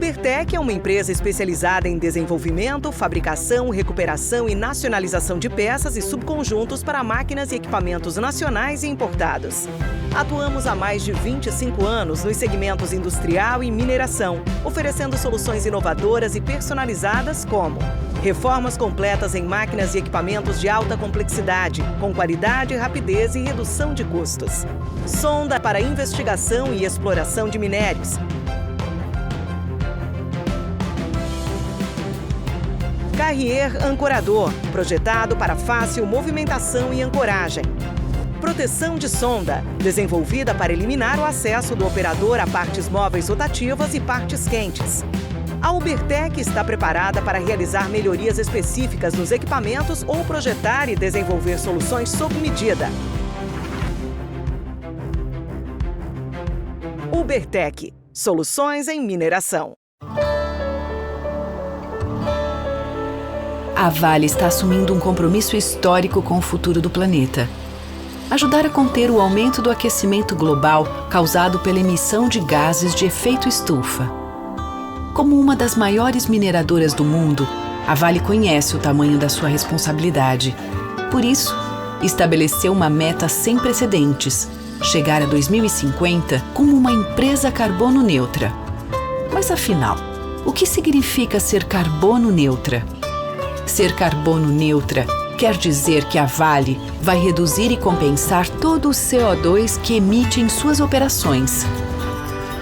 Ubertec é uma empresa especializada em desenvolvimento, fabricação, recuperação e nacionalização de peças e subconjuntos para máquinas e equipamentos nacionais e importados. Atuamos há mais de 25 anos nos segmentos industrial e mineração, oferecendo soluções inovadoras e personalizadas como reformas completas em máquinas e equipamentos de alta complexidade, com qualidade, rapidez e redução de custos. Sonda para investigação e exploração de minérios. Carrier ancorador, projetado para fácil movimentação e ancoragem. Proteção de sonda, desenvolvida para eliminar o acesso do operador a partes móveis rotativas e partes quentes. A Ubertec está preparada para realizar melhorias específicas nos equipamentos ou projetar e desenvolver soluções sob medida. Ubertec, soluções em mineração. A Vale está assumindo um compromisso histórico com o futuro do planeta. Ajudar a conter o aumento do aquecimento global causado pela emissão de gases de efeito estufa. Como uma das maiores mineradoras do mundo, a Vale conhece o tamanho da sua responsabilidade. Por isso, estabeleceu uma meta sem precedentes: chegar a 2050 como uma empresa carbono neutra. Mas afinal, o que significa ser carbono neutra? Ser carbono neutra quer dizer que a Vale vai reduzir e compensar todo o CO2 que emite em suas operações.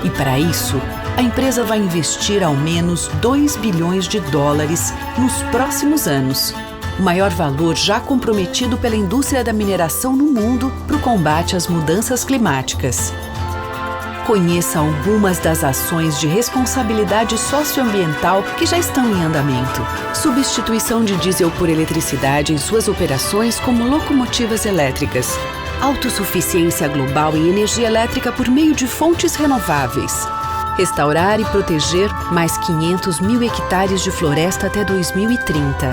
E para isso, a empresa vai investir ao menos $2 bilhões nos próximos anos, o maior valor já comprometido pela indústria da mineração no mundo para o combate às mudanças climáticas. Conheça algumas das ações de responsabilidade socioambiental que já estão em andamento. Substituição de diesel por eletricidade em suas operações como locomotivas elétricas. Autossuficiência global em energia elétrica por meio de fontes renováveis. Restaurar e proteger mais 500 mil hectares de floresta até 2030.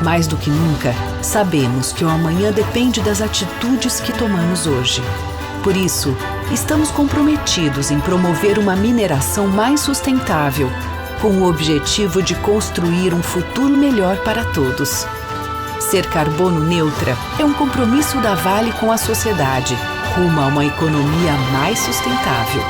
Mais do que nunca, sabemos que o amanhã depende das atitudes que tomamos hoje. Por isso, estamos comprometidos em promover uma mineração mais sustentável, com o objetivo de construir um futuro melhor para todos. Ser carbono neutra é um compromisso da Vale com a sociedade, rumo a uma economia mais sustentável.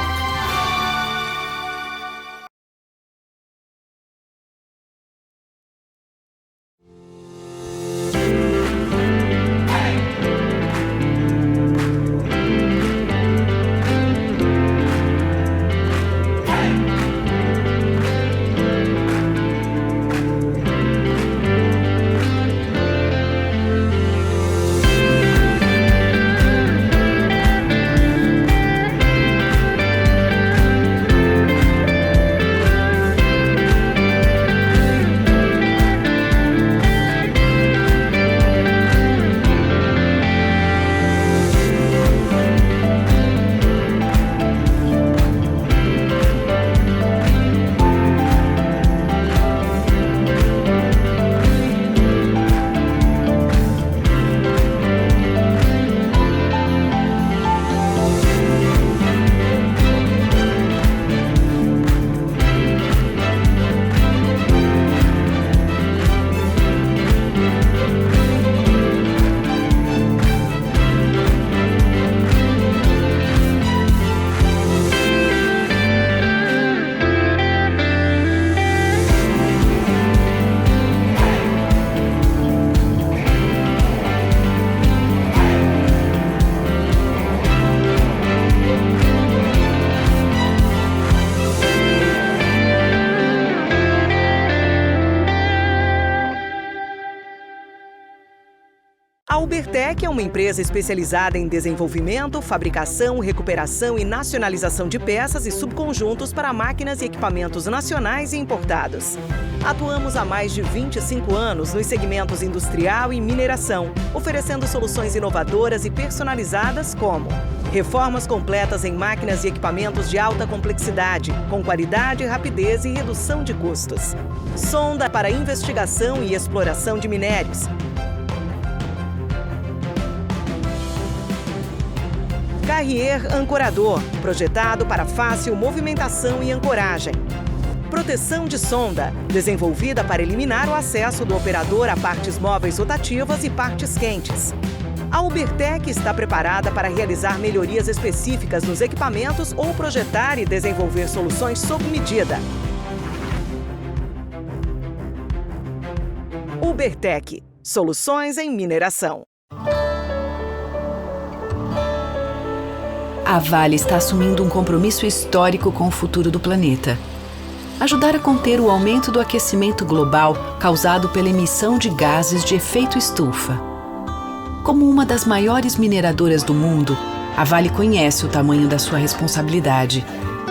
A Ubertec é uma empresa especializada em desenvolvimento, fabricação, recuperação e nacionalização de peças e subconjuntos para máquinas e equipamentos nacionais e importados. Atuamos há mais de 25 anos nos segmentos industrial e mineração, oferecendo soluções inovadoras e personalizadas como reformas completas em máquinas e equipamentos de alta complexidade, com qualidade, rapidez e redução de custos. Sonda para investigação e exploração de minérios. Carrier ancorador, projetado para fácil movimentação e ancoragem. proteção de sonda, desenvolvida para eliminar o acesso do operador a partes móveis rotativas e partes quentes. A Ubertec está preparada para realizar melhorias específicas nos equipamentos ou projetar e desenvolver soluções sob medida. Ubertec, soluções em mineração. A Vale está assumindo um compromisso histórico com o futuro do planeta. Ajudar a conter o aumento do aquecimento global causado pela emissão de gases de efeito estufa. Como uma das maiores mineradoras do mundo, a Vale conhece o tamanho da sua responsabilidade.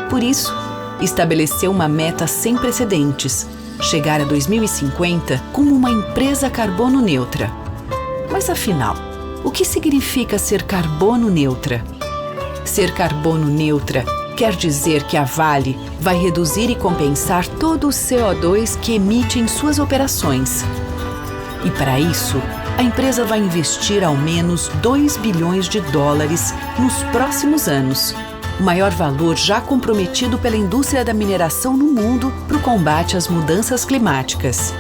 Por isso, estabeleceu uma meta sem precedentes: chegar a 2050 como uma empresa carbono neutra. Mas afinal, o que significa ser carbono neutra? Ser carbono neutra quer dizer que a Vale vai reduzir e compensar todo o CO2 que emite em suas operações. E para isso, a empresa vai investir ao menos 2 bilhões de dólares nos próximos anos, o maior valor já comprometido pela indústria da mineração no mundo para o combate às mudanças climáticas.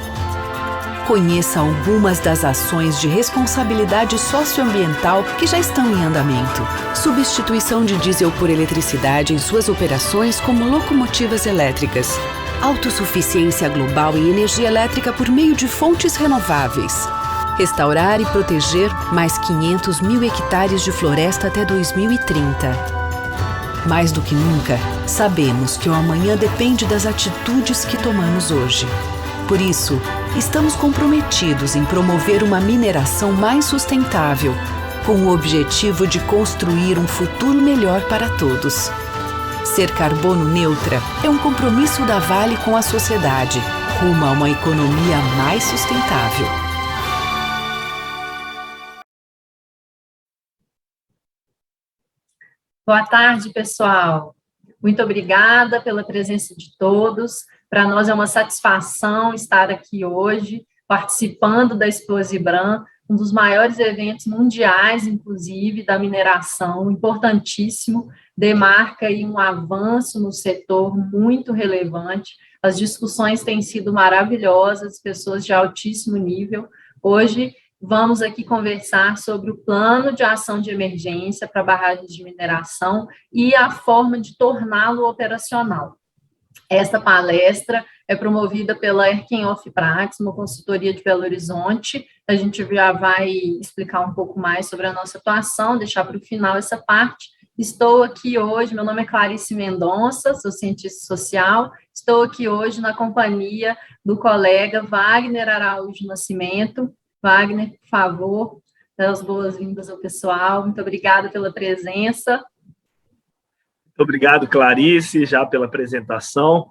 Conheça algumas das ações de responsabilidade socioambiental que já estão em andamento. Substituição de diesel por eletricidade em suas operações como locomotivas elétricas. Autossuficiência global em energia elétrica por meio de fontes renováveis. Restaurar e proteger mais 500 mil hectares de floresta até 2030. Mais do que nunca, sabemos que o amanhã depende das atitudes que tomamos hoje. Por isso, estamos comprometidos em promover uma mineração mais sustentável, com o objetivo de construir um futuro melhor para todos. Ser carbono neutra é um compromisso da Vale com a sociedade, rumo a uma economia mais sustentável. Boa tarde, pessoal. Muito obrigada pela presença de todos. Para nós é uma satisfação estar aqui hoje, participando da Expo Zibram, um dos maiores eventos mundiais, inclusive, da mineração, importantíssimo, demarca aí um avanço no setor muito relevante. As discussões têm sido maravilhosas, pessoas de altíssimo nível. Hoje, vamos aqui conversar sobre o plano de ação de emergência para barragens de mineração e a forma de torná-lo operacional. Esta palestra é promovida pela Erken Off Praxis, uma consultoria de Belo Horizonte. A gente já vai explicar um pouco mais sobre a nossa atuação, deixar para o final essa parte. Estou aqui hoje, meu nome é Clarice Mendonça, sou cientista social, estou aqui hoje na companhia do colega Wagner Araújo Nascimento. Wagner, por favor, dê as boas-vindas ao pessoal. Muito obrigada pela presença. Muito obrigado, Clarice, já pela apresentação.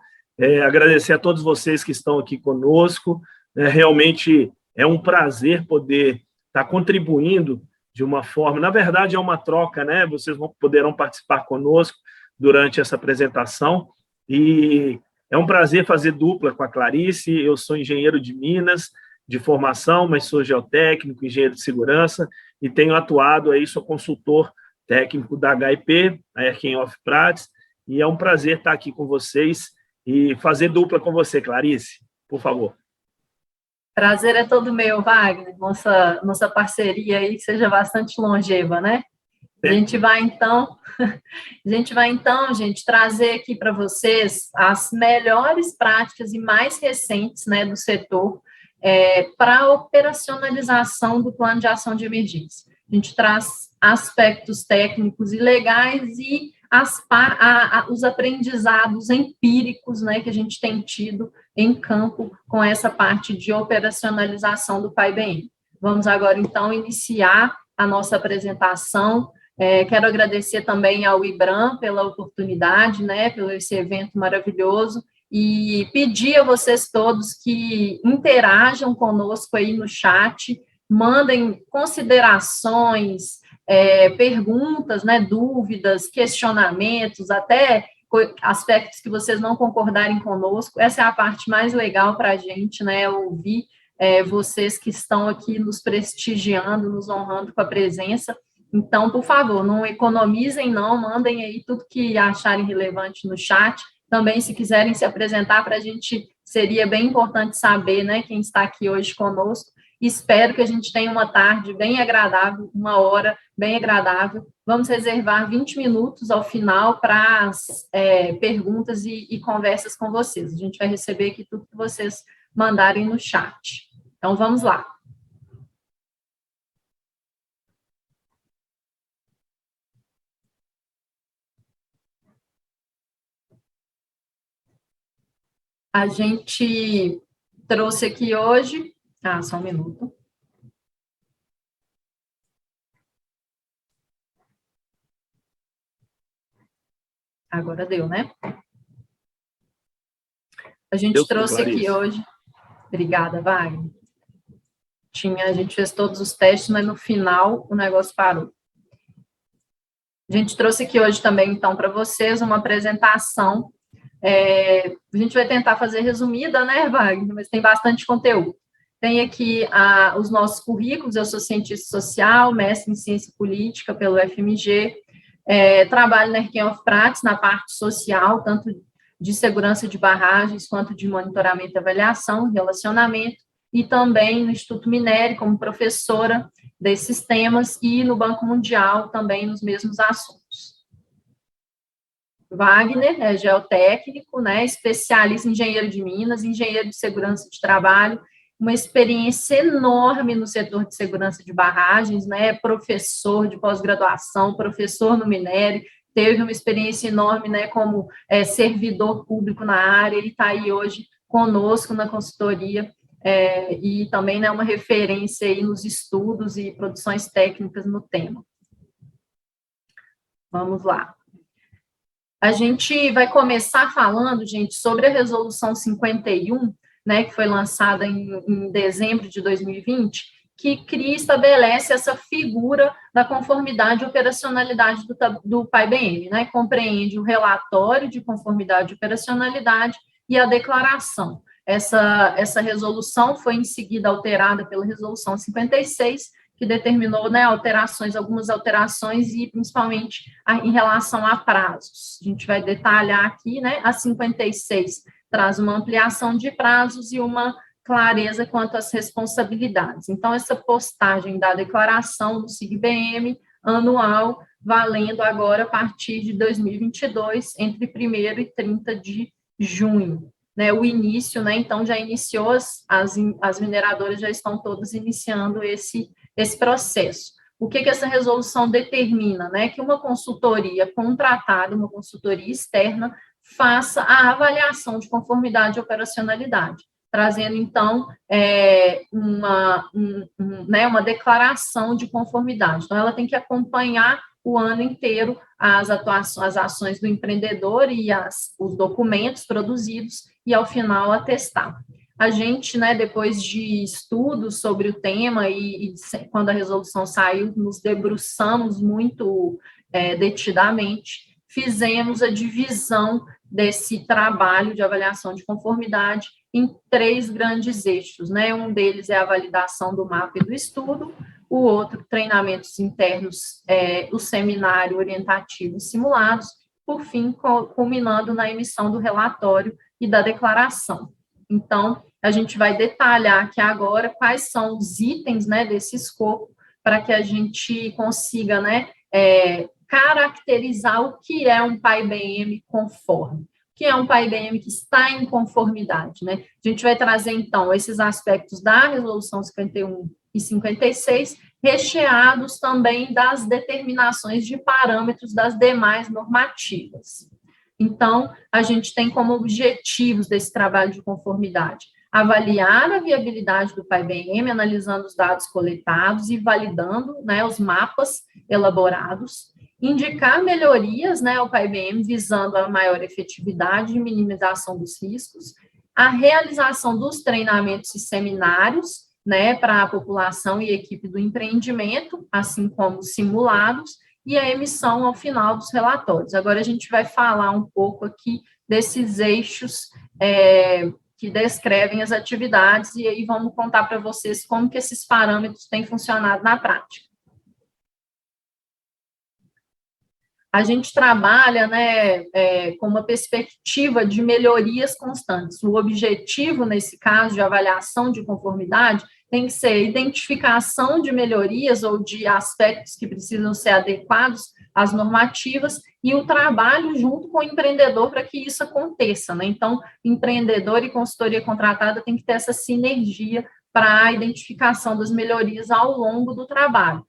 Agradecer a todos vocês que estão aqui conosco. Realmente é um prazer poder estar contribuindo de uma forma... Na verdade, é uma troca, né? Vocês poderão participar conosco durante essa apresentação. E é um prazer fazer dupla com a Clarice. Eu sou engenheiro de Minas, de formação, mas sou geotécnico, engenheiro de segurança, e tenho atuado aí, sou consultor técnico da HIP, a Erken Off Praxis, e é um prazer estar aqui com vocês e fazer dupla com você, Clarice, por favor. Prazer é todo meu, Wagner, nossa parceria aí que seja bastante longeva, né? A gente vai então, gente, trazer aqui para vocês as melhores práticas e mais recentes, né, do setor, para a operacionalização do plano de ação de emergência. A gente traz aspectos técnicos e legais e os aprendizados empíricos, né, que a gente tem tido em campo com essa parte de operacionalização do PAI-BM. Vamos agora, então, iniciar a nossa apresentação. Quero agradecer também ao IBRAM pela oportunidade, né, pelo esse evento maravilhoso, e pedir a vocês todos que interajam conosco aí no chat, mandem considerações, perguntas, né, dúvidas, questionamentos, até aspectos que vocês não concordarem conosco. Essa é a parte mais legal para a gente, né, ouvir vocês que estão aqui nos prestigiando, nos honrando com a presença. Então, por favor, não economizem, não, mandem aí tudo que acharem relevante no chat. também, se quiserem se apresentar para a gente, seria bem importante saber, né, quem está aqui hoje conosco. Espero que a gente tenha uma tarde bem agradável, uma hora bem agradável. Vamos reservar 20 minutos ao final para as perguntas e conversas com vocês. A gente vai receber aqui tudo que vocês mandarem no chat. Então, vamos lá. A gente trouxe aqui hoje... só um minuto. Agora deu, né? A gente trouxe aqui hoje... Obrigada, Wagner. A gente fez todos os testes, mas no final o negócio parou. A gente trouxe aqui hoje também, então, para vocês, uma apresentação. A gente vai tentar fazer resumida, né, Wagner? Mas tem bastante conteúdo. Tem aqui os nossos currículos. Eu sou cientista social, mestre em ciência política pelo FMG, trabalho na Arquem of Practice, na parte social, tanto de segurança de barragens, quanto de monitoramento e avaliação, relacionamento, e também no Instituto Minério, como professora desses temas, e no Banco Mundial também nos mesmos assuntos. Wagner é geotécnico, né, especialista em engenheiro de minas, engenheiro de segurança de trabalho, uma experiência enorme no setor de segurança de barragens, né, professor de pós-graduação, professor no Minério, teve uma experiência enorme, né, como servidor público na área, ele está aí hoje conosco na consultoria, e também, né, uma referência aí nos estudos e produções técnicas no tema. Vamos lá. A gente vai começar falando, gente, sobre a Resolução 51, né, que foi lançada em dezembro de 2020, que cria e estabelece essa figura da conformidade e operacionalidade do PAI-BM, né, compreende o relatório de conformidade e operacionalidade e a declaração. Essa resolução foi em seguida alterada pela Resolução 56, que determinou, né, algumas alterações e principalmente em relação a prazos. A gente vai detalhar aqui, né, a 56 traz uma ampliação de prazos e uma clareza quanto às responsabilidades. Então, essa postagem da declaração do SIG-BM anual, valendo agora a partir de 2022, entre 1º e 30 de junho. Né, o início, né, então já iniciou, as mineradoras já estão todas iniciando esse processo. O que essa resolução determina? Né, que uma consultoria contratada, uma consultoria externa, faça a avaliação de conformidade e operacionalidade, trazendo, então, uma declaração de conformidade. Então, ela tem que acompanhar o ano inteiro as ações do empreendedor e os documentos produzidos e, ao final, atestar. A gente, né, depois de estudos sobre o tema e quando a resolução saiu, nos debruçamos muito detidamente, fizemos a divisão desse trabalho de avaliação de conformidade em 3 grandes eixos, né? Um deles é a validação do mapa e do estudo, o outro, treinamentos internos, o seminário orientativo e simulados, por fim, culminando na emissão do relatório e da declaração. Então, a gente vai detalhar aqui agora quais são os itens, né, desse escopo, para que a gente consiga, né, caracterizar o que é um PAI-BM conforme, o que é um PAI-BM que está em conformidade, né? A gente vai trazer, então, esses aspectos da Resolução 51 e 56, recheados também das determinações de parâmetros das demais normativas. Então, a gente tem como objetivos desse trabalho de conformidade avaliar a viabilidade do PAI-BM, analisando os dados coletados e validando, né, os mapas elaborados, indicar melhorias, né, ao PAI-BM, visando a maior efetividade e minimização dos riscos, a realização dos treinamentos e seminários, né, para a população e equipe do empreendimento, assim como simulados, e a emissão ao final dos relatórios. Agora a gente vai falar um pouco aqui desses eixos que descrevem as atividades, e aí vamos contar para vocês como que esses parâmetros têm funcionado na prática. a gente trabalha, né, com uma perspectiva de melhorias constantes. O objetivo, nesse caso, de avaliação de conformidade, tem que ser a identificação de melhorias ou de aspectos que precisam ser adequados às normativas e o trabalho junto com o empreendedor para que isso aconteça, né? Então, empreendedor e consultoria contratada tem que ter essa sinergia para a identificação das melhorias ao longo do trabalho.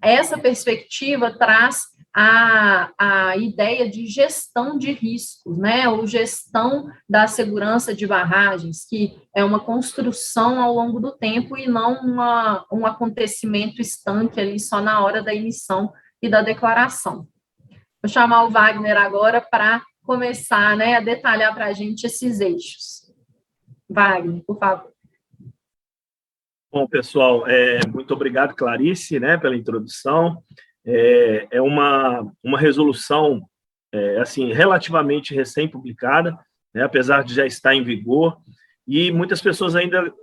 Essa perspectiva traz a ideia de gestão de riscos, né, ou gestão da segurança de barragens, que é uma construção ao longo do tempo e não um acontecimento estanque ali só na hora da emissão e da declaração. Vou chamar o Wagner agora para começar, né, a detalhar para a gente esses eixos. Wagner, por favor. Bom, pessoal, muito obrigado, Clarice, né, pela introdução. É uma resolução assim, relativamente recém-publicada, né, apesar de já estar em vigor, e muitas pessoas ainda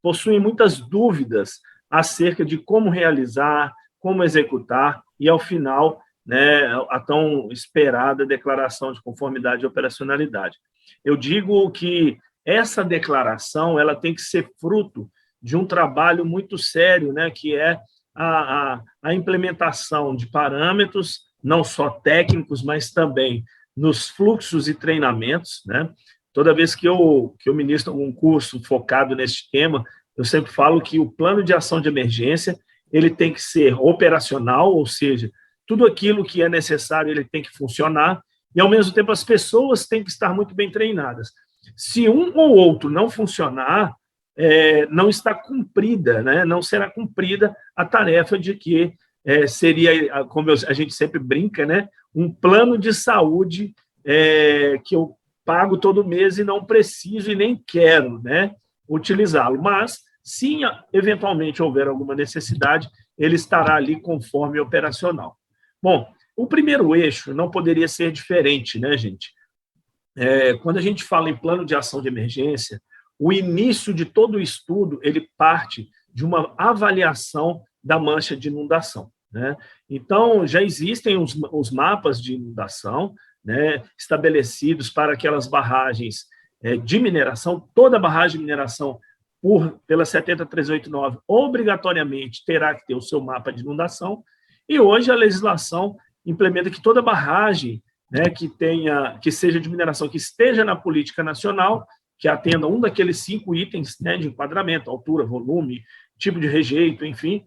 possuem muitas dúvidas acerca de como realizar, como executar, e, ao final, né, a tão esperada declaração de conformidade e operacionalidade. Eu digo que essa declaração ela tem que ser fruto de um trabalho muito sério, né, que é a implementação de parâmetros, não só técnicos, mas também nos fluxos e treinamentos, né? Toda vez que eu ministro algum curso focado nesse tema, eu sempre falo que o plano de ação de emergência ele tem que ser operacional, ou seja, tudo aquilo que é necessário ele tem que funcionar, e, ao mesmo tempo, as pessoas têm que estar muito bem treinadas. Se um ou outro não funcionar, não está cumprida, né? Não será cumprida a tarefa de que seria, como a gente sempre brinca, né? Um plano de saúde que eu pago todo mês e não preciso e nem quero, né, utilizá-lo. Mas, se eventualmente houver alguma necessidade, ele estará ali conforme operacional. Bom, o primeiro eixo não poderia ser diferente, né, gente? Quando a gente fala em plano de ação de emergência, o início de todo o estudo ele parte de uma avaliação da mancha de inundação, né? Então, já existem os mapas de inundação, né, estabelecidos para aquelas barragens de mineração. Toda barragem de mineração, pela 70389, obrigatoriamente terá que ter o seu mapa de inundação, e hoje a legislação implementa que toda barragem, né, que seja de mineração, que esteja na política nacional, que atenda um daqueles 5 itens, né, de enquadramento: altura, volume, tipo de rejeito, enfim,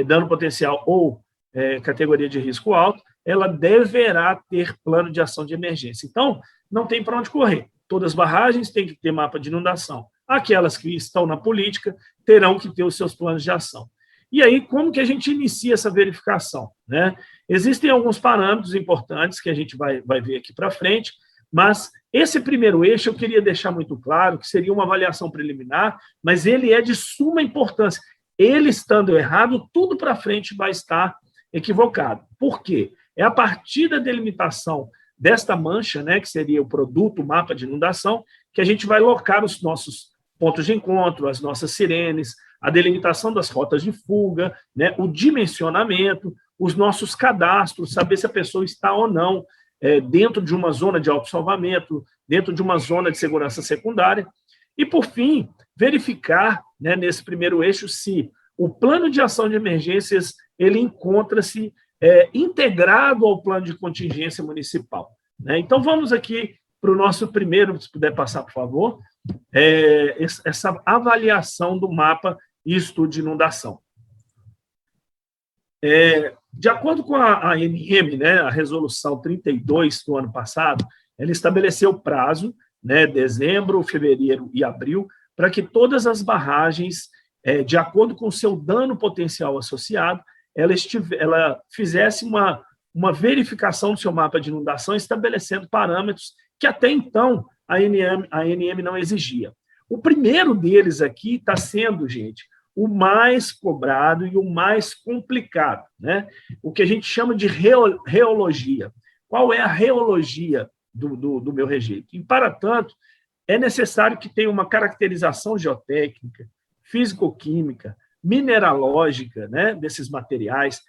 dano potencial ou categoria de risco alto, ela deverá ter plano de ação de emergência. Então, não tem para onde correr. Todas as barragens têm que ter mapa de inundação. Aquelas que estão na política terão que ter os seus planos de ação. E aí, como que a gente inicia essa verificação, né? Existem alguns parâmetros importantes que a gente vai ver aqui para frente, mas esse primeiro eixo eu queria deixar muito claro que seria uma avaliação preliminar, mas ele é de suma importância. Ele estando errado, tudo para frente vai estar equivocado. Por quê? É a partir da delimitação desta mancha, né, que seria o produto, o mapa de inundação, que a gente vai locar os nossos pontos de encontro, as nossas sirenes, a delimitação das rotas de fuga, né, o dimensionamento, os nossos cadastros, saber se a pessoa está ou não dentro de uma zona de autossalvamento, dentro de uma zona de segurança secundária, e, por fim, verificar, né, nesse primeiro eixo, se o plano de ação de emergências ele encontra-se integrado ao plano de contingência municipal, né? Então, vamos aqui para o nosso primeiro, se puder passar, por favor, essa avaliação do mapa e estudo de inundação. De acordo com a ANM, né, a resolução 32 do ano passado, ela estabeleceu prazo, né, dezembro, fevereiro e abril, para que todas as barragens, de acordo com o seu dano potencial associado, ela fizesse uma verificação do seu mapa de inundação, estabelecendo parâmetros que até então a ANM não exigia. O primeiro deles aqui está sendo, gente, o mais cobrado e o mais complicado, né? O que a gente chama de reologia. Qual é a reologia do meu rejeito? E, para tanto, é necessário que tenha uma caracterização geotécnica, físico-química, mineralógica, né, desses materiais,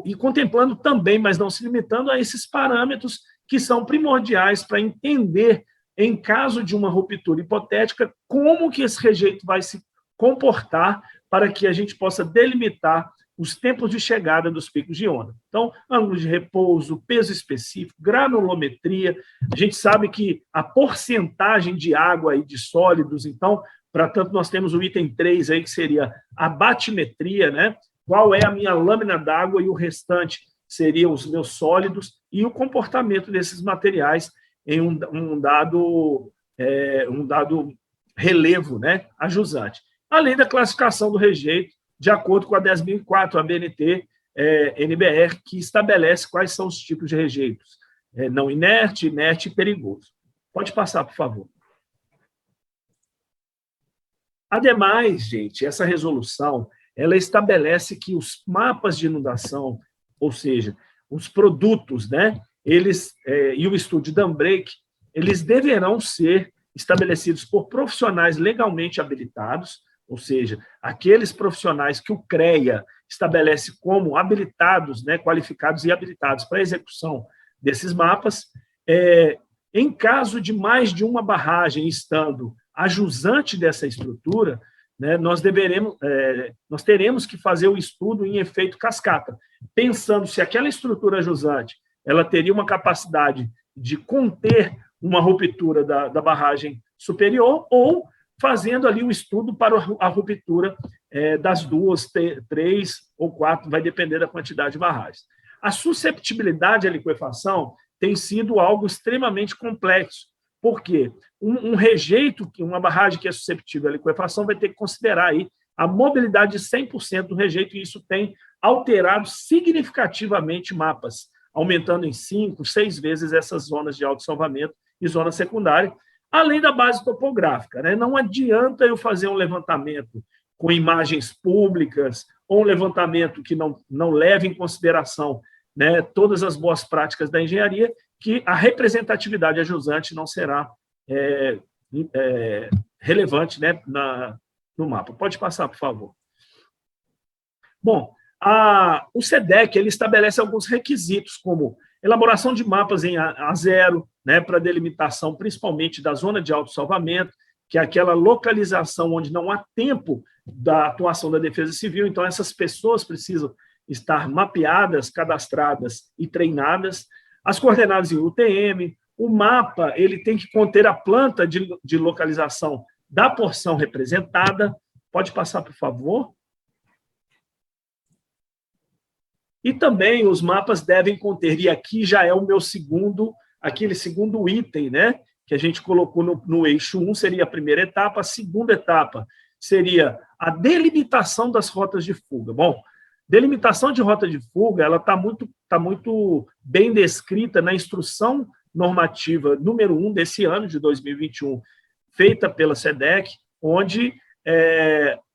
e contemplando também, mas não se limitando a esses parâmetros que são primordiais para entender, em caso de uma ruptura hipotética, como que esse rejeito vai se comportar para que a gente possa delimitar os tempos de chegada dos picos de onda. Então, ângulo de repouso, peso específico, granulometria. A gente sabe que a porcentagem de água e de sólidos, então, para tanto, nós temos o item 3 aí, que seria a batimetria, né? Qual é a minha lâmina d'água e o restante seriam os meus sólidos e o comportamento desses materiais em um dado relevo, né, a jusante. Além da classificação do rejeito, de acordo com a 10.004, a BNT, NBR, que estabelece quais são os tipos de rejeitos. Não inerte, inerte e perigoso. Pode passar, por favor. Ademais, gente, essa resolução, ela estabelece que os mapas de inundação, ou seja, os produtos, né, eles, e o estúdio Dambreak, eles deverão ser estabelecidos por profissionais legalmente habilitados, ou seja, aqueles profissionais que o CREA estabelece como habilitados, né, qualificados e habilitados para a execução desses mapas. Em caso de mais de uma barragem estando a jusante dessa estrutura, né, nós teremos que fazer o estudo em efeito cascata, pensando se aquela estrutura jusante ela teria uma capacidade de conter uma ruptura da barragem superior ou fazendo ali o estudo para a ruptura das 2, 3 ou 4, vai depender da quantidade de barragens. A susceptibilidade à liquefação tem sido algo extremamente complexo, porque um rejeito, uma barragem que é susceptível à liquefação, vai ter que considerar aí a mobilidade de 100% do rejeito, e isso tem alterado significativamente mapas, aumentando em 5, 6 vezes essas zonas de autossalvamento e zona secundária, além da base topográfica, né? Não adianta eu fazer um levantamento com imagens públicas ou um levantamento que não leve em consideração, né, todas as boas práticas da engenharia, que a representatividade ajusante não será relevante, né, no mapa. Pode passar, por favor. Bom, o SEDEC ele estabelece alguns requisitos, como elaboração de mapas em A0, né, para delimitação principalmente da zona de autossalvamento, que é aquela localização onde não há tempo da atuação da Defesa Civil, então essas pessoas precisam estar mapeadas, cadastradas e treinadas. As coordenadas em UTM, o mapa ele tem que conter a planta de localização da porção representada. Pode passar, por favor. E também os mapas devem conter, e aqui já é o meu aquele segundo item, né, que a gente colocou no eixo 1, seria a primeira etapa, a segunda etapa seria a delimitação das rotas de fuga. Bom, delimitação de rota de fuga, ela está muito bem descrita na instrução normativa número 1 desse ano, de 2021, feita pela SEDEC, onde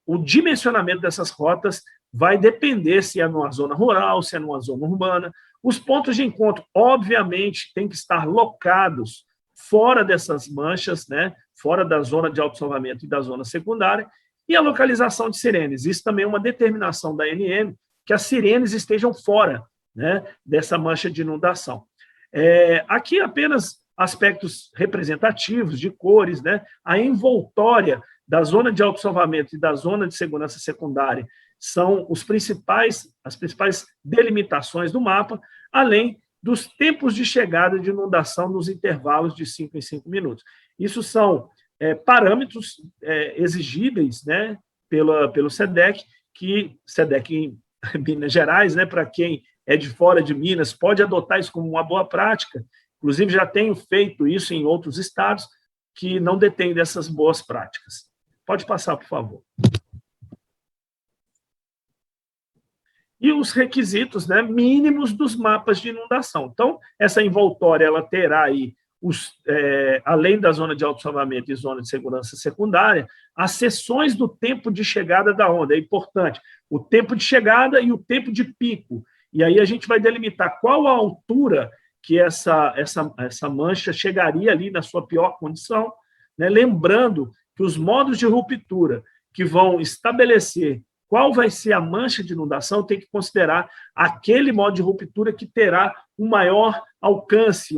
o dimensionamento dessas rotas vai depender se é numa zona rural, se é numa zona urbana. Os pontos de encontro, obviamente, têm que estar locados fora dessas manchas, né, fora da zona de autossalvamento e da zona secundária, e a localização de sirenes. Isso também é uma determinação da ANM, que as sirenes estejam fora, né, dessa mancha de inundação. Aqui apenas aspectos representativos, de cores, né, a envoltória da zona de autossalvamento e da zona de segurança secundária são as principais delimitações do mapa, além dos tempos de chegada de inundação nos intervalos de 5 em 5 minutos. Isso são parâmetros exigíveis, né, pelo SEDEC, SEDEC em Minas Gerais, né, para quem é de fora de Minas, pode adotar isso como uma boa prática. Inclusive, já tenho feito isso em outros estados que não detêm dessas boas práticas. Pode passar, por favor. E os requisitos, né, mínimos dos mapas de inundação. Então, essa envoltória ela terá aí, além da zona de autossalvamento e zona de segurança secundária, as seções do tempo de chegada da onda. É importante, o tempo de chegada e o tempo de pico. E aí a gente vai delimitar qual a altura que essa mancha chegaria ali na sua pior condição, né? Lembrando que os modos de ruptura que vão estabelecer qual vai ser a mancha de inundação, tem que considerar aquele modo de ruptura que terá um maior alcance,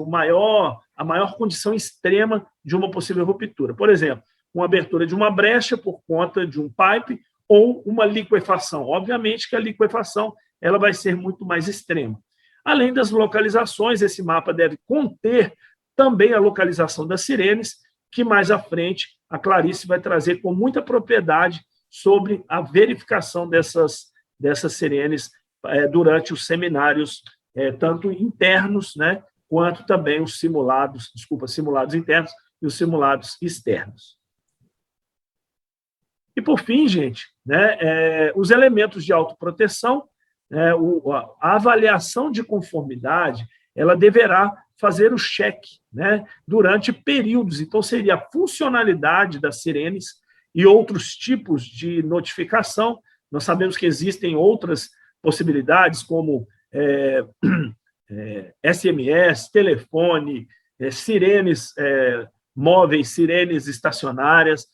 a maior condição extrema de uma possível ruptura. Por exemplo, uma abertura de uma brecha por conta de um pipe ou uma liquefação. Obviamente que a liquefação ela vai ser muito mais extrema. Além das localizações, esse mapa deve conter também a localização das sirenes, que mais à frente a Clarice vai trazer com muita propriedade sobre a verificação dessas sirenes durante os seminários, tanto internos, né, quanto também os simulados internos e os simulados externos. E, por fim, gente, né, os elementos de autoproteção, a avaliação de conformidade, ela deverá fazer o cheque, né, durante períodos. Então, seria a funcionalidade das sirenes e outros tipos de notificação. Nós sabemos que existem outras possibilidades, como SMS, telefone, sirenes móveis, sirenes estacionárias,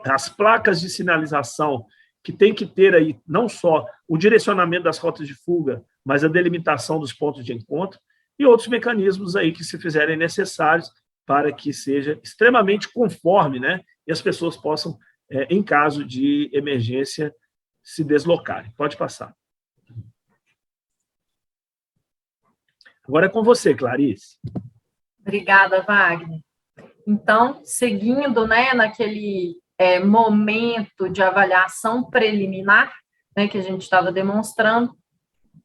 as placas de sinalização, que tem que ter aí não só o direcionamento das rotas de fuga, mas a delimitação dos pontos de encontro, e outros mecanismos aí que se fizerem necessários para que seja extremamente conforme, né, e as pessoas possam, em caso de emergência, se deslocarem. Pode passar. Agora é com você, Clarice. Obrigada, Wagner. Então, seguindo, né, naquele momento de avaliação preliminar, né, que a gente estava demonstrando,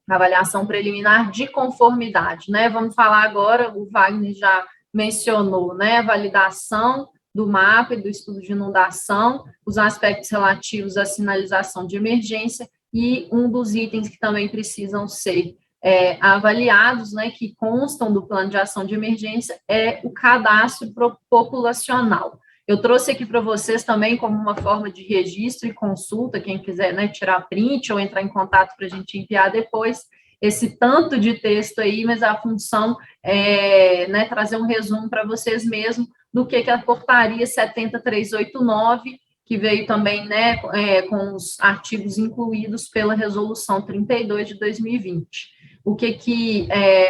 avaliação preliminar de conformidade, né? Vamos falar agora, o Wagner já mencionou, né, a validação do mapa e do estudo de inundação, os aspectos relativos à sinalização de emergência e um dos itens que também precisam ser avaliados, né, que constam do plano de ação de emergência, é o cadastro populacional. Eu trouxe aqui para vocês também como uma forma de registro e consulta, quem quiser, né, tirar print ou entrar em contato para a gente enviar depois, esse tanto de texto aí, mas a função é, né, trazer um resumo para vocês mesmos do que a portaria 70389, que veio também, né, com os artigos incluídos pela resolução 32 de 2020. O que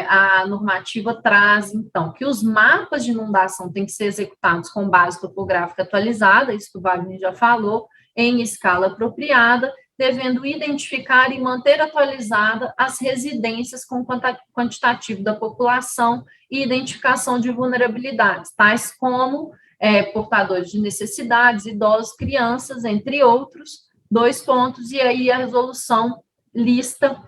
a normativa traz, então? Que os mapas de inundação têm que ser executados com base topográfica atualizada, isso que o Wagner já falou, em escala apropriada, devendo identificar e manter atualizada as residências com quantitativo da população e identificação de vulnerabilidades, tais como portadores de necessidades, idosos, crianças, entre outros, 2 pontos, e aí a resolução lista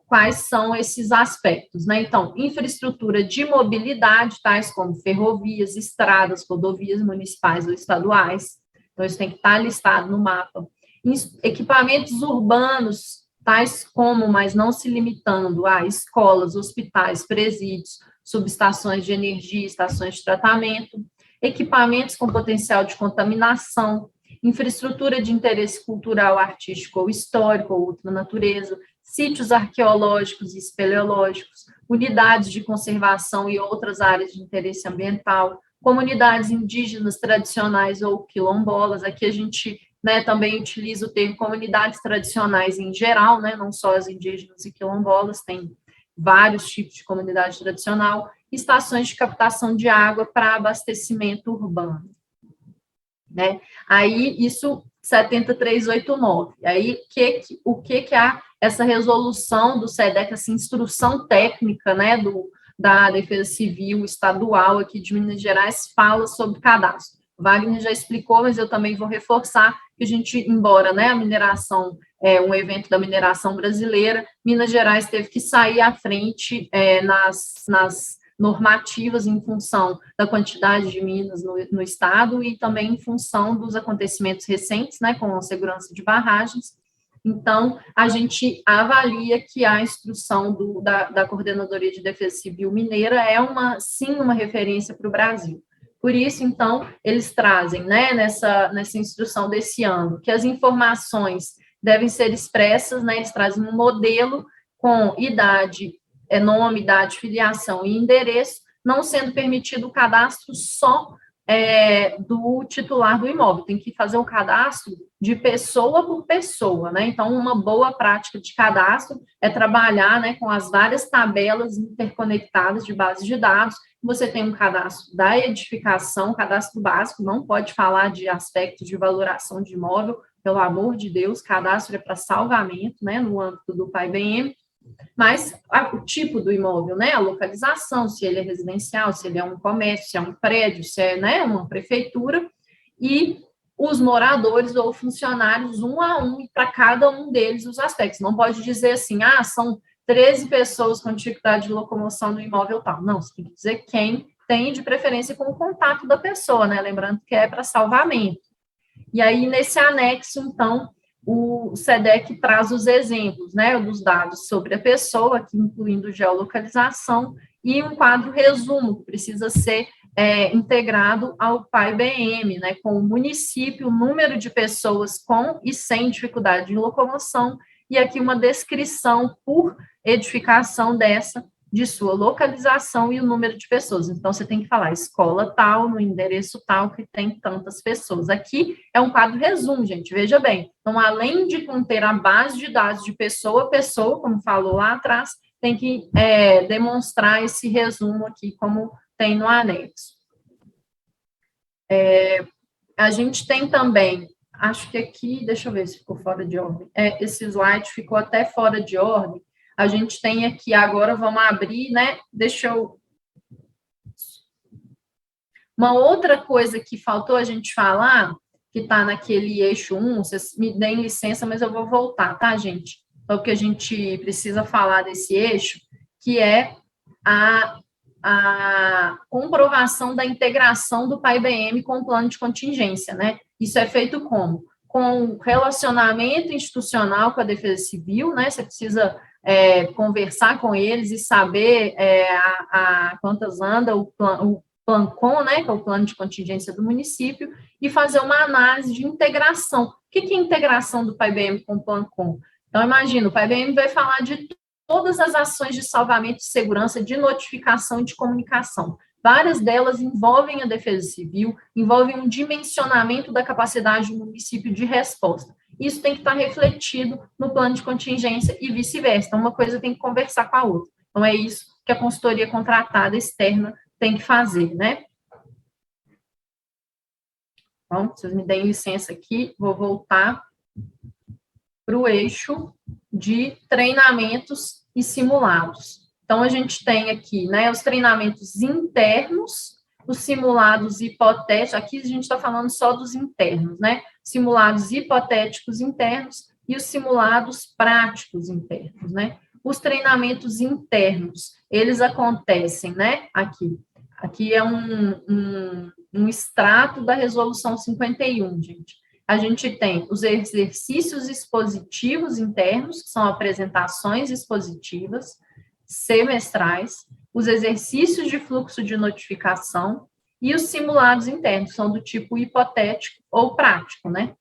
quais são esses aspectos, né? Então, infraestrutura de mobilidade, tais como ferrovias, estradas, rodovias municipais ou estaduais, então isso tem que estar listado no mapa. Equipamentos urbanos, tais como, mas não se limitando a escolas, hospitais, presídios, subestações de energia, estações de tratamento, equipamentos com potencial de contaminação, infraestrutura de interesse cultural, artístico ou histórico ou outra natureza, sítios arqueológicos e espeleológicos, unidades de conservação e outras áreas de interesse ambiental, comunidades indígenas tradicionais ou quilombolas. Aqui a gente, né, também utiliza o termo comunidades tradicionais em geral, né, não só as indígenas e quilombolas, tem vários tipos de comunidade tradicional, estações de captação de água para abastecimento urbano, né? Aí, isso, 70389. Aí, o que essa resolução do SEDEC, essa instrução técnica, né, da Defesa Civil Estadual aqui de Minas Gerais, fala sobre cadastro. O Wagner já explicou, mas eu também vou reforçar que a gente, embora, né, a mineração um evento da mineração brasileira, Minas Gerais teve que sair à frente nas normativas em função da quantidade de minas no estado e também em função dos acontecimentos recentes, né, com a segurança de barragens. Então, a gente avalia que a instrução da Coordenadoria de Defesa Civil Mineira é sim uma referência para o Brasil. Por isso, então, eles trazem, né, nessa instrução desse ano, que as informações devem ser expressas, né, eles trazem um modelo com idade, nome, idade, filiação e endereço, não sendo permitido o cadastro só do titular do imóvel, tem que fazer o cadastro de pessoa por pessoa, né? Então, uma boa prática de cadastro é trabalhar, né, com as várias tabelas interconectadas de bases de dados. Você tem um cadastro da edificação, cadastro básico, não pode falar de aspectos de valoração de imóvel, pelo amor de Deus, cadastro é para salvamento, né, no âmbito do PAI-BM, mas o tipo do imóvel, né, a localização, se ele é residencial, se ele é um comércio, se é um prédio, se é, né, uma prefeitura, e os moradores ou funcionários, um a um, e para cada um deles os aspectos. Não pode dizer assim, são 13 pessoas com dificuldade de locomoção no imóvel tal. Não, você tem que dizer quem tem, de preferência com o contato da pessoa, né, lembrando que é para salvamento. E aí, nesse anexo, então, o SEDEC traz os exemplos, né, dos dados sobre a pessoa, aqui incluindo geolocalização, e um quadro resumo, que precisa ser integrado ao PAI-BM, né, com o município, o número de pessoas com e sem dificuldade de locomoção, e aqui uma descrição por edificação de sua localização e o número de pessoas. Então, você tem que falar escola tal, no endereço tal, que tem tantas pessoas. Aqui é um quadro resumo, gente, veja bem. Então, além de conter a base de dados de pessoa a pessoa, como falou lá atrás, tem que demonstrar esse resumo aqui, como tem no anexo. A gente tem também, acho que aqui, deixa eu ver se ficou fora de ordem. Esse slide ficou até fora de ordem. A gente tem aqui, agora vamos abrir, né? Uma outra coisa que faltou a gente falar, que está naquele eixo 1, vocês me deem licença, mas eu vou voltar, tá, gente? Então, o que a gente precisa falar desse eixo, que é a comprovação da integração do PAI-BM com o plano de contingência, né? Isso é feito como? Com relacionamento institucional com a Defesa Civil, né? Você precisa conversar com eles e saber quantas anda o PLANCON, né, que é o plano de contingência do município, e fazer uma análise de integração. O que é integração do PAI-BM com o PLANCON? Então, imagina, o PAI-BM vai falar de todas as ações de salvamento e segurança, de notificação e de comunicação. Várias delas envolvem a Defesa Civil, envolvem um dimensionamento da capacidade do município de resposta. Isso tem que estar refletido no plano de contingência e vice-versa. Então, uma coisa tem que conversar com a outra. Então, é isso que a consultoria contratada externa tem que fazer, né? Então, vocês me deem licença aqui, vou voltar para o eixo de treinamentos e simulados. Então, a gente tem aqui, né, os treinamentos internos, os simulados hipotéticos, aqui a gente está falando só dos internos, né? Simulados hipotéticos internos e os simulados práticos internos, né? Os treinamentos internos, eles acontecem, né? Aqui é um extrato da resolução 51, gente. A gente tem os exercícios expositivos internos, que são apresentações expositivas semestrais, os exercícios de fluxo de notificação e os simulados internos, são do tipo hipotético ou prático, né?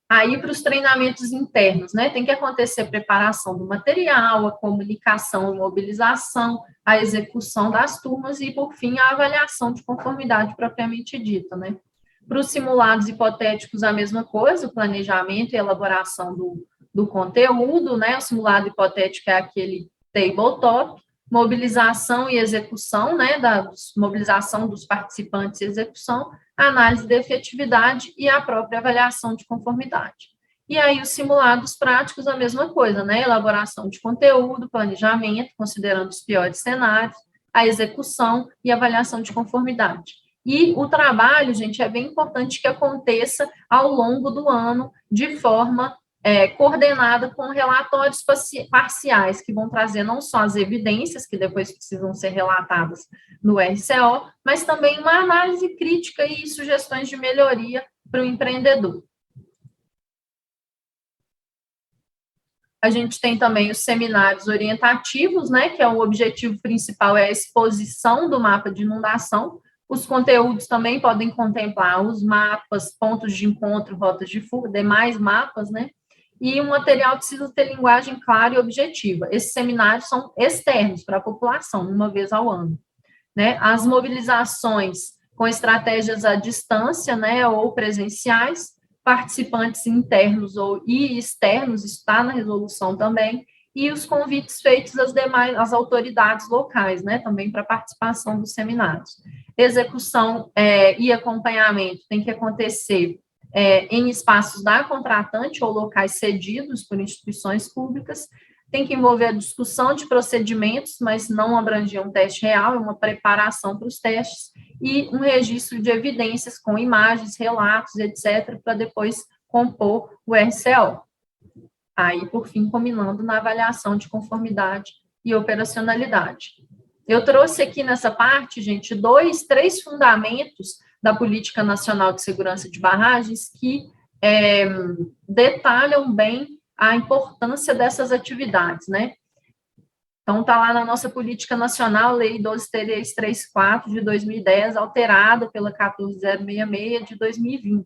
Aí, para os treinamentos internos, né, tem que acontecer a preparação do material, a comunicação e mobilização, a execução das turmas e, por fim, a avaliação de conformidade propriamente dita, né? Para os simulados hipotéticos, a mesma coisa, o planejamento e elaboração do conteúdo, né? O simulado hipotético é aquele tabletop, mobilização e execução, né? Mobilização dos participantes e execução, análise de efetividade e a própria avaliação de conformidade. E aí, os simulados práticos, a mesma coisa, né? Elaboração de conteúdo, planejamento, considerando os piores cenários, a execução e avaliação de conformidade. E o trabalho, gente, é bem importante que aconteça ao longo do ano, de forma coordenada com relatórios parciais, que vão trazer não só as evidências, que depois precisam ser relatadas no RCO, mas também uma análise crítica e sugestões de melhoria para o empreendedor. A gente tem também os seminários orientativos, né, que o objetivo principal é a exposição do mapa de inundação. Os conteúdos também podem contemplar os mapas, pontos de encontro, rotas de fuga, demais mapas, né? E o material precisa ter linguagem clara e objetiva. Esses seminários são externos para a população, uma vez ao ano. né? As mobilizações com estratégias à distância, né, ou presenciais, participantes internos e externos, está na resolução também, e os convites feitos às autoridades locais, né, também para participação dos seminários. Execução e acompanhamento tem que acontecer em espaços da contratante ou locais cedidos por instituições públicas, tem que envolver a discussão de procedimentos, mas não abranger um teste real, é uma preparação para os testes, e um registro de evidências com imagens, relatos, etc., para depois compor o RCO. Aí, por fim, combinando na avaliação de conformidade e operacionalidade. Eu trouxe aqui nessa parte, gente, 3 fundamentos da Política Nacional de Segurança de Barragens que detalham bem a importância dessas atividades, né? Então, está lá na nossa Política Nacional, Lei 12.334, de 2010, alterada pela 14.066, de 2020.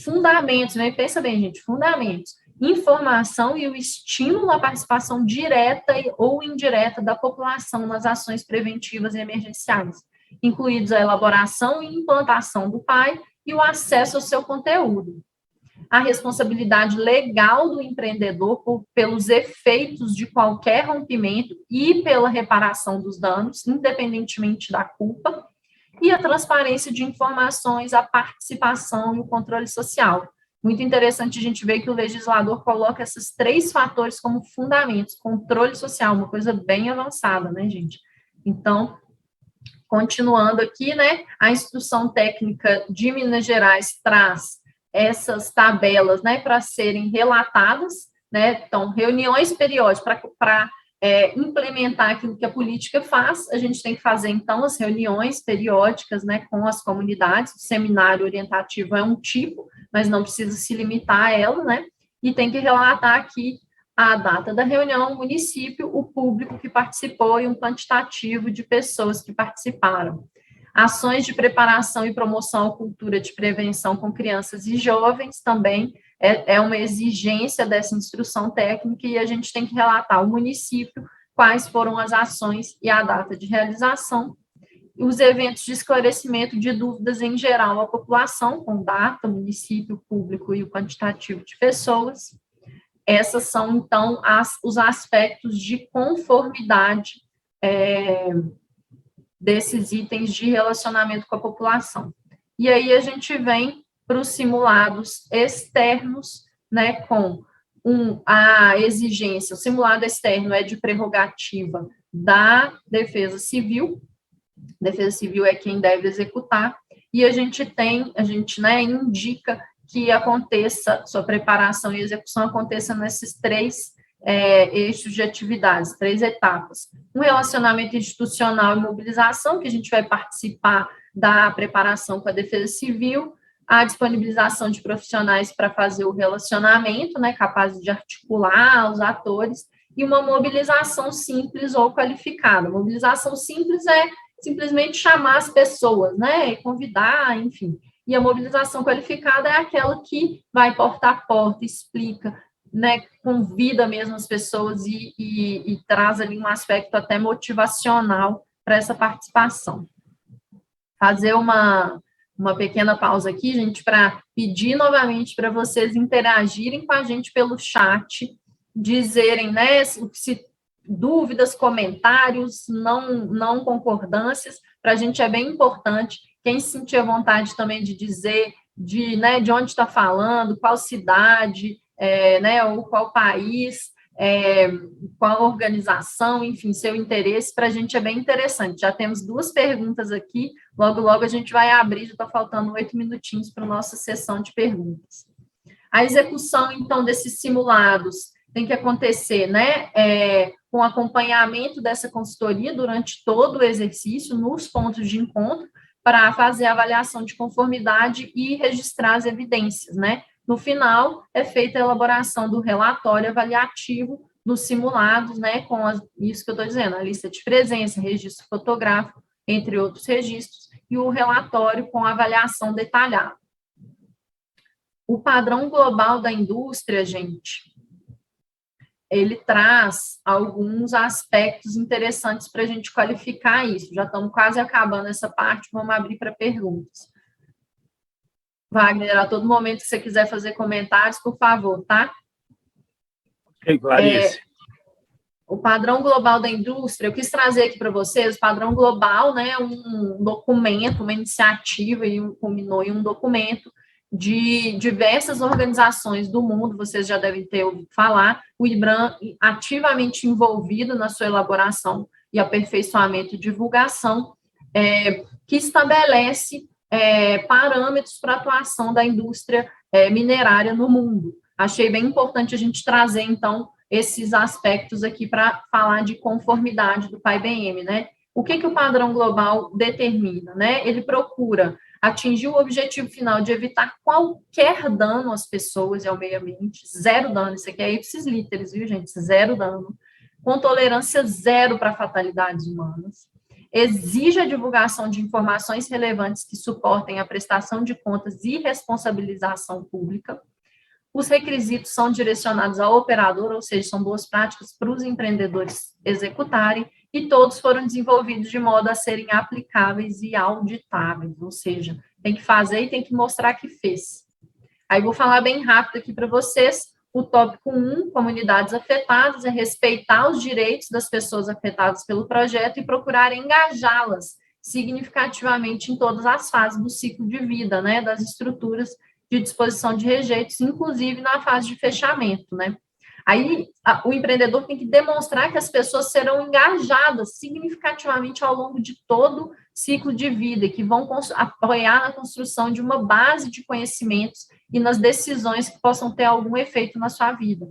Fundamentos, né? Pensa bem, gente, fundamentos. Informação e o estímulo à participação direta ou indireta da população nas ações preventivas e emergenciais, incluídos a elaboração e implantação do PAI e o acesso ao seu conteúdo. A responsabilidade legal do empreendedor pelos efeitos de qualquer rompimento e pela reparação dos danos, independentemente da culpa, e a transparência de informações, a participação e o controle social. Muito interessante a gente ver que o legislador coloca esses 3 fatores como fundamentos, controle social, uma coisa bem avançada, né, gente? Então, continuando aqui, né, a Instrução Técnica de Minas Gerais traz essas tabelas, né, para serem relatadas, né, então, reuniões periódicas para implementar aquilo que a política faz, a gente tem que fazer, então, as reuniões periódicas, né, com as comunidades, o seminário orientativo é um tipo, mas não precisa se limitar a ela, né, e tem que relatar aqui a data da reunião, o município, o público que participou e um quantitativo de pessoas que participaram. Ações de preparação e promoção à cultura de prevenção com crianças e jovens também é uma exigência dessa instrução técnica e a gente tem que relatar o município, quais foram as ações e a data de realização, os eventos de esclarecimento de dúvidas em geral à população, com data, município, público e o quantitativo de pessoas. Essas são, então, os aspectos de conformidade desses itens de relacionamento com a população. E aí a gente vem para os simulados externos, né, com a exigência, o simulado externo é de prerrogativa da Defesa Civil é quem deve executar, e a gente né, indica que aconteça, sua preparação e execução aconteça nesses 3 eixos de atividades, 3 etapas. Um relacionamento institucional e mobilização, que a gente vai participar da preparação com a Defesa Civil, a disponibilização de profissionais para fazer o relacionamento, né, capazes de articular os atores, e uma mobilização simples ou qualificada. Mobilização simples é simplesmente chamar as pessoas, né, convidar, enfim. E a mobilização qualificada é aquela que vai porta a porta, explica, né, convida mesmo as pessoas e traz ali um aspecto até motivacional para essa participação. Fazer uma pequena pausa aqui, gente, para pedir novamente para vocês interagirem com a gente pelo chat, dizerem, né, se dúvidas, comentários, não concordâncias, para a gente é bem importante. Quem sentir a vontade também de dizer de onde está falando, qual cidade, né, ou qual país, qual organização, enfim, seu interesse, para a gente é bem interessante. Já temos 2 perguntas aqui, logo a gente vai abrir, já está faltando 8 minutinhos para a nossa sessão de perguntas. A execução, então, desses simulados tem que acontecer, né, com acompanhamento dessa consultoria durante todo o exercício, nos pontos de encontro, para fazer a avaliação de conformidade e registrar as evidências, né. No final, é feita a elaboração do relatório avaliativo dos simulados, né, com isso que eu estou dizendo, a lista de presença, registro fotográfico, entre outros registros, e o relatório com avaliação detalhada. O padrão global da indústria, gente, ele traz alguns aspectos interessantes para a gente qualificar isso. Já estamos quase acabando essa parte, vamos abrir para perguntas. Wagner, a todo momento que você quiser fazer comentários, por favor, tá? Ok, Clarice. O padrão global da indústria, eu quis trazer aqui para vocês, o padrão global, né, um documento, uma iniciativa, e culminou em um documento de diversas organizações do mundo, vocês já devem ter ouvido falar, o IBRAM ativamente envolvido na sua elaboração e aperfeiçoamento e divulgação, que estabelece parâmetros para a atuação da indústria minerária no mundo. Achei bem importante a gente trazer, então, esses aspectos aqui para falar de conformidade do PAI-BM, né? O que o padrão global determina, né? Ele procura atingir o objetivo final de evitar qualquer dano às pessoas e ao meio ambiente, zero dano, isso aqui é ipsis literis, viu, gente? Zero dano, com tolerância zero para fatalidades humanas, exige a divulgação de informações relevantes que suportem a prestação de contas e responsabilização pública. Os requisitos são direcionados ao operador, ou seja, são boas práticas para os empreendedores executarem, e todos foram desenvolvidos de modo a serem aplicáveis e auditáveis, ou seja, tem que fazer e tem que mostrar que fez. Aí vou falar bem rápido aqui para vocês. O tópico 1, comunidades afetadas, é respeitar os direitos das pessoas afetadas pelo projeto e procurar engajá-las significativamente em todas as fases do ciclo de vida, né, das estruturas de disposição de rejeitos, inclusive na fase de fechamento, né. Aí, o empreendedor tem que demonstrar que as pessoas serão engajadas significativamente ao longo de todo o ciclo de vida, e que vão apoiar na construção de uma base de conhecimentos e nas decisões que possam ter algum efeito na sua vida.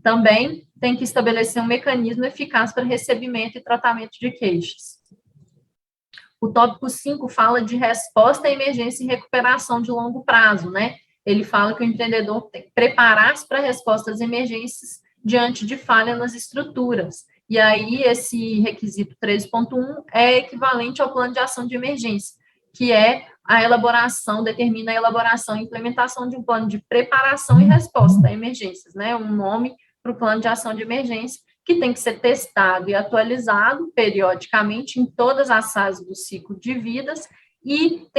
Também tem que estabelecer um mecanismo eficaz para recebimento e tratamento de queixas. O tópico 5 fala de resposta à emergência e recuperação de longo prazo, né? Ele fala que o empreendedor tem que preparar-se para respostas às emergências diante de falha nas estruturas. E aí, esse requisito 13.1 é equivalente ao plano de ação de emergência, que é a elaboração, determina a elaboração e implementação de um plano de preparação e resposta a emergências, né? Um nome para o plano de ação de emergência, que tem que ser testado e atualizado periodicamente em todas as fases do ciclo de vidas, e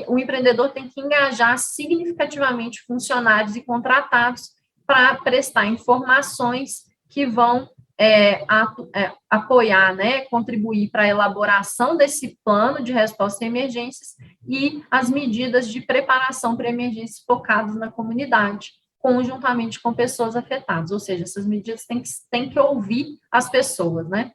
o empreendedor tem que engajar significativamente funcionários e contratados para prestar informações que vão apoiar, né, contribuir para a elaboração desse plano de resposta a emergências e as medidas de preparação para emergências focadas na comunidade, conjuntamente com pessoas afetadas, ou seja, essas medidas têm que ouvir as pessoas, né?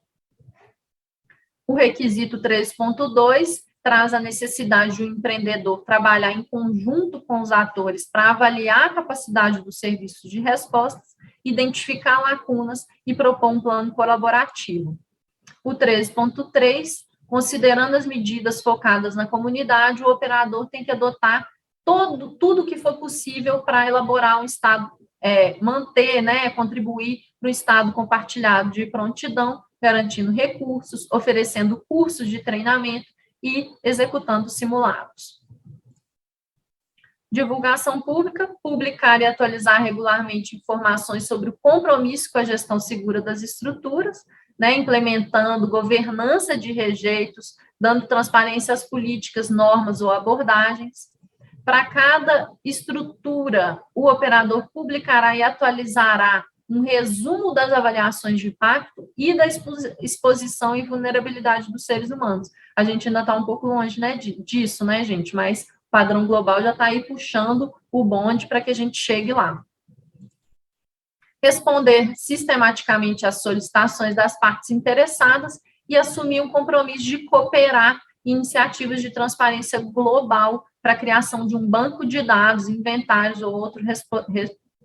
O requisito 3.2 traz a necessidade de um empreendedor trabalhar em conjunto com os atores para avaliar a capacidade dos serviços de respostas, identificar lacunas e propor um plano colaborativo. O 13.3, considerando as medidas focadas na comunidade, o operador tem que adotar tudo que for possível para elaborar um estado, manter, né, contribuir para o estado compartilhado de prontidão, garantindo recursos, oferecendo cursos de treinamento e executando simulados. Divulgação pública, publicar e atualizar regularmente informações sobre o compromisso com a gestão segura das estruturas, né, implementando governança de rejeitos, dando transparência às políticas, normas ou abordagens. Para cada estrutura, o operador publicará e atualizará um resumo das avaliações de impacto e da exposição e vulnerabilidade dos seres humanos. A gente ainda está um pouco longe, né, disso, né, gente? Mas o padrão global já está aí puxando o bonde para que a gente chegue lá. Responder sistematicamente às solicitações das partes interessadas e assumir um compromisso de cooperar em iniciativas de transparência global para a criação de um banco de dados, inventários ou outros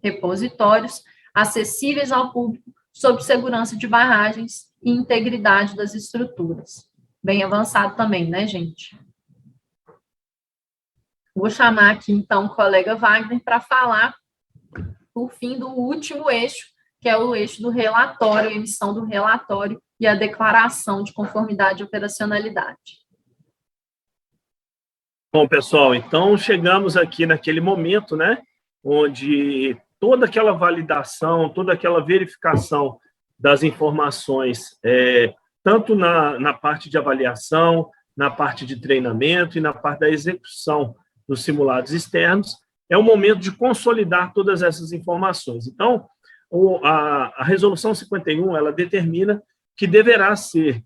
repositórios acessíveis ao público sobre segurança de barragens e integridade das estruturas. Bem avançado também, né, gente? Vou chamar aqui, então, o colega Wagner para falar, por fim, do último eixo, que é o eixo do relatório, emissão do relatório e a declaração de conformidade e operacionalidade. Bom, pessoal, então chegamos aqui naquele momento, né, onde toda aquela validação, toda aquela verificação das informações, tanto na parte de avaliação, na parte de treinamento e na parte da execução dos simulados externos, é o momento de consolidar todas essas informações. Então, a Resolução 51, ela determina que deverá ser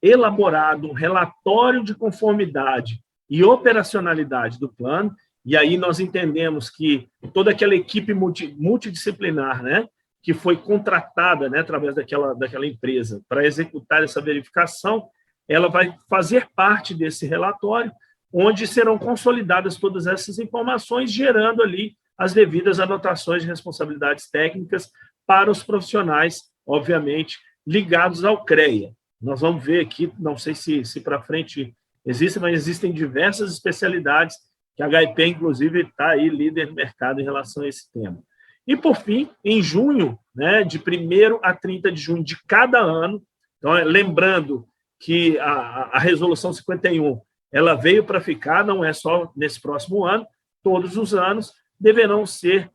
elaborado um relatório de conformidade e operacionalidade do plano, e aí nós entendemos que toda aquela equipe multidisciplinar, né, que foi contratada, né, através daquela empresa para executar essa verificação, ela vai fazer parte desse relatório, onde serão consolidadas todas essas informações, gerando ali as devidas anotações de responsabilidades técnicas para os profissionais, obviamente, ligados ao CREA. Nós vamos ver aqui, não sei se para frente existe, mas existem diversas especialidades que a HIP, inclusive, está aí líder no mercado em relação a esse tema. E, por fim, em junho, né, de 1º a 30 de junho de cada ano, então, lembrando que a Resolução 51 ela veio para ficar, não é só nesse próximo ano, todos os anos deverão ser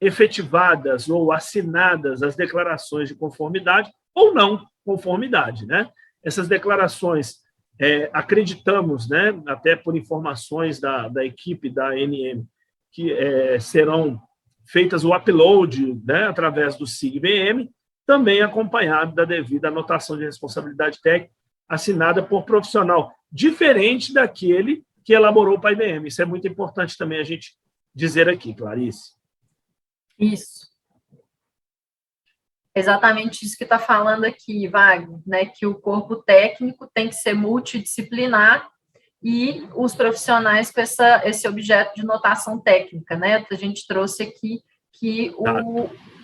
efetivadas ou assinadas as declarações de conformidade ou não conformidade, né? Essas declarações, acreditamos, né, até por informações da equipe da ANM, que serão feitas o upload, né, através do SIG-BM, também acompanhado da devida anotação de responsabilidade técnica, assinada por profissional, diferente daquele que elaborou para a IBM. Isso é muito importante também a gente dizer aqui, Clarice. Isso. Exatamente isso que está falando aqui, Wagner, né, que o corpo técnico tem que ser multidisciplinar e os profissionais com esse objeto de notação técnica, né? A gente trouxe aqui que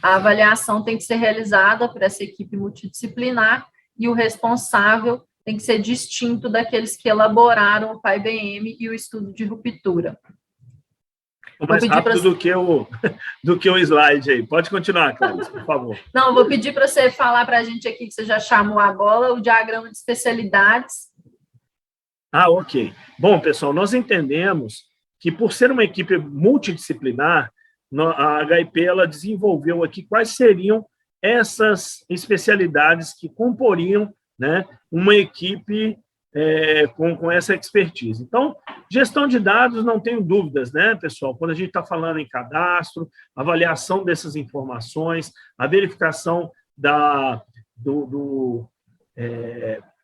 a avaliação tem que ser realizada por essa equipe multidisciplinar e o responsável tem que ser distinto daqueles que elaboraram o PAI-BM e o estudo de ruptura. Mais rápido do que o slide aí. Pode continuar, Clarice, por favor. Não, vou pedir para você falar para a gente aqui, que você já chamou a bola, o diagrama de especialidades. Ok. Bom, pessoal, nós entendemos que, por ser uma equipe multidisciplinar, a HIP ela desenvolveu aqui quais seriam essas especialidades que comporiam, né, uma equipe com essa expertise. Então, gestão de dados, não tenho dúvidas, né, pessoal? Quando a gente está falando em cadastro, avaliação dessas informações, a verificação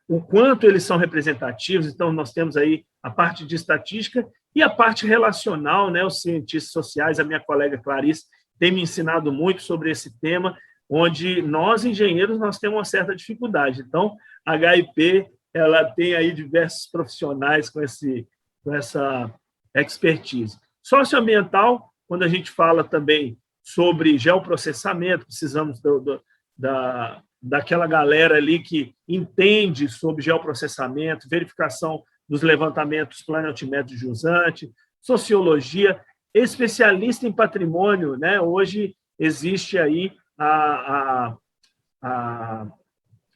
o quanto eles são representativos. Então, nós temos aí a parte de estatística e a parte relacional, né, os cientistas sociais, a minha colega Clarice tem me ensinado muito sobre esse tema, onde nós, engenheiros, nós temos uma certa dificuldade. Então, a HIP ela tem aí diversos profissionais com essa expertise. Socioambiental, quando a gente fala também sobre geoprocessamento, precisamos daquela galera ali que entende sobre geoprocessamento, verificação dos levantamentos planimetros jusante, sociologia, especialista em patrimônio, né? Hoje existe aí a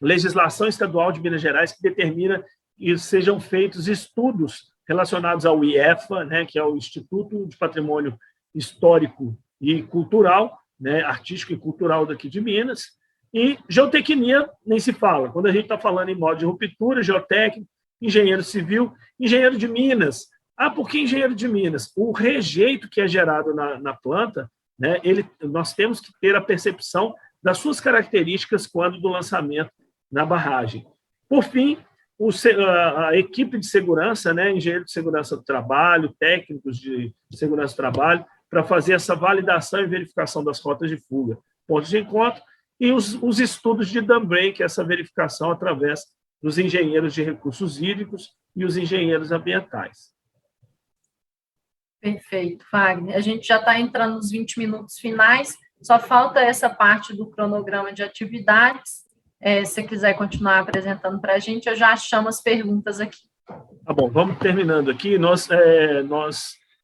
legislação estadual de Minas Gerais que determina que sejam feitos estudos relacionados ao IEFA, né, que é o Instituto de Patrimônio Histórico e Cultural, né, artístico e cultural daqui de Minas, e geotecnia nem se fala. Quando a gente está falando em modo de ruptura, geotécnico, engenheiro civil, engenheiro de Minas. Por que engenheiro de Minas? O rejeito que é gerado na planta, né, nós temos que ter a percepção das suas características quando do lançamento na barragem. Por fim, a equipe de segurança, né, engenheiro de segurança do trabalho, técnicos de segurança do trabalho, para fazer essa validação e verificação das rotas de fuga, pontos de encontro, e os estudos de dam break, essa verificação através dos engenheiros de recursos hídricos e os engenheiros ambientais. Perfeito, Wagner. A gente já está entrando nos 20 minutos finais, só falta essa parte do cronograma de atividades. Se você quiser continuar apresentando para a gente, eu já chamo as perguntas aqui. Tá bom, vamos terminando aqui. Nós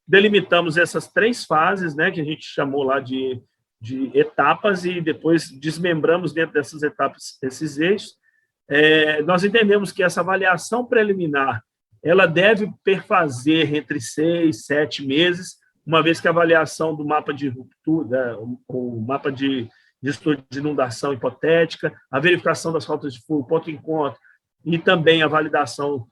delimitamos essas 3 fases, né, que a gente chamou lá de etapas, e depois desmembramos dentro dessas etapas esses eixos. Nós entendemos que essa avaliação preliminar ela deve perfazer entre 6 e 7 meses, uma vez que a avaliação do mapa de ruptura, o mapa de de estudo de inundação hipotética, a verificação das rotas de fuga, ponto de encontro, e também a validação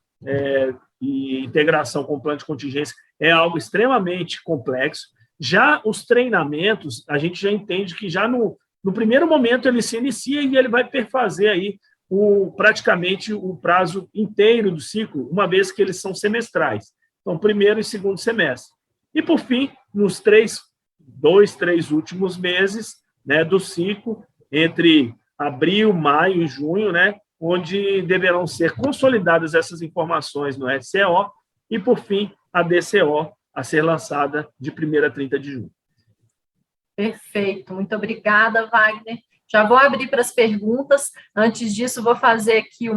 e integração com o plano de contingência é algo extremamente complexo. Já os treinamentos, a gente já entende que já no primeiro momento ele se inicia e ele vai perfazer aí praticamente o prazo inteiro do ciclo, uma vez que eles são semestrais. Então, primeiro e segundo semestre. E, por fim, nos 3 últimos meses, né, do ciclo, entre abril, maio e junho, né, onde deverão ser consolidadas essas informações no SCO e, por fim, a DCO a ser lançada de 1º a 30 de junho. Perfeito, muito obrigada, Wagner. Já vou abrir para as perguntas. Antes disso, vou fazer aqui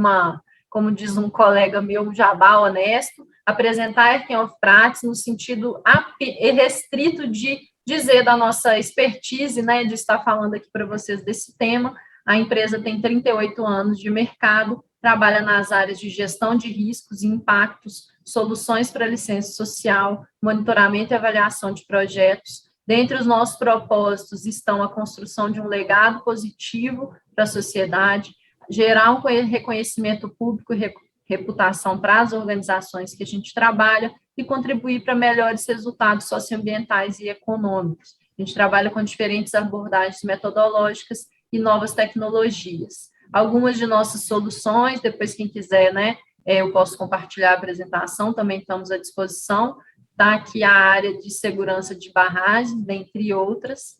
como diz um colega meu, jabá honesto, apresentar a Archen of Practice no sentido restrito de dizer da nossa expertise, né, de estar falando aqui para vocês desse tema. A empresa tem 38 anos de mercado, trabalha nas áreas de gestão de riscos e impactos, soluções para licença social, monitoramento e avaliação de projetos. Dentre os nossos propósitos estão a construção de um legado positivo para a sociedade, gerar um reconhecimento público e reputação para as organizações que a gente trabalha e contribuir para melhores resultados socioambientais e econômicos. A gente trabalha com diferentes abordagens metodológicas e novas tecnologias. Algumas de nossas soluções, depois quem quiser, né, eu posso compartilhar a apresentação, também estamos à disposição. Está aqui a área de segurança de barragens, dentre outras.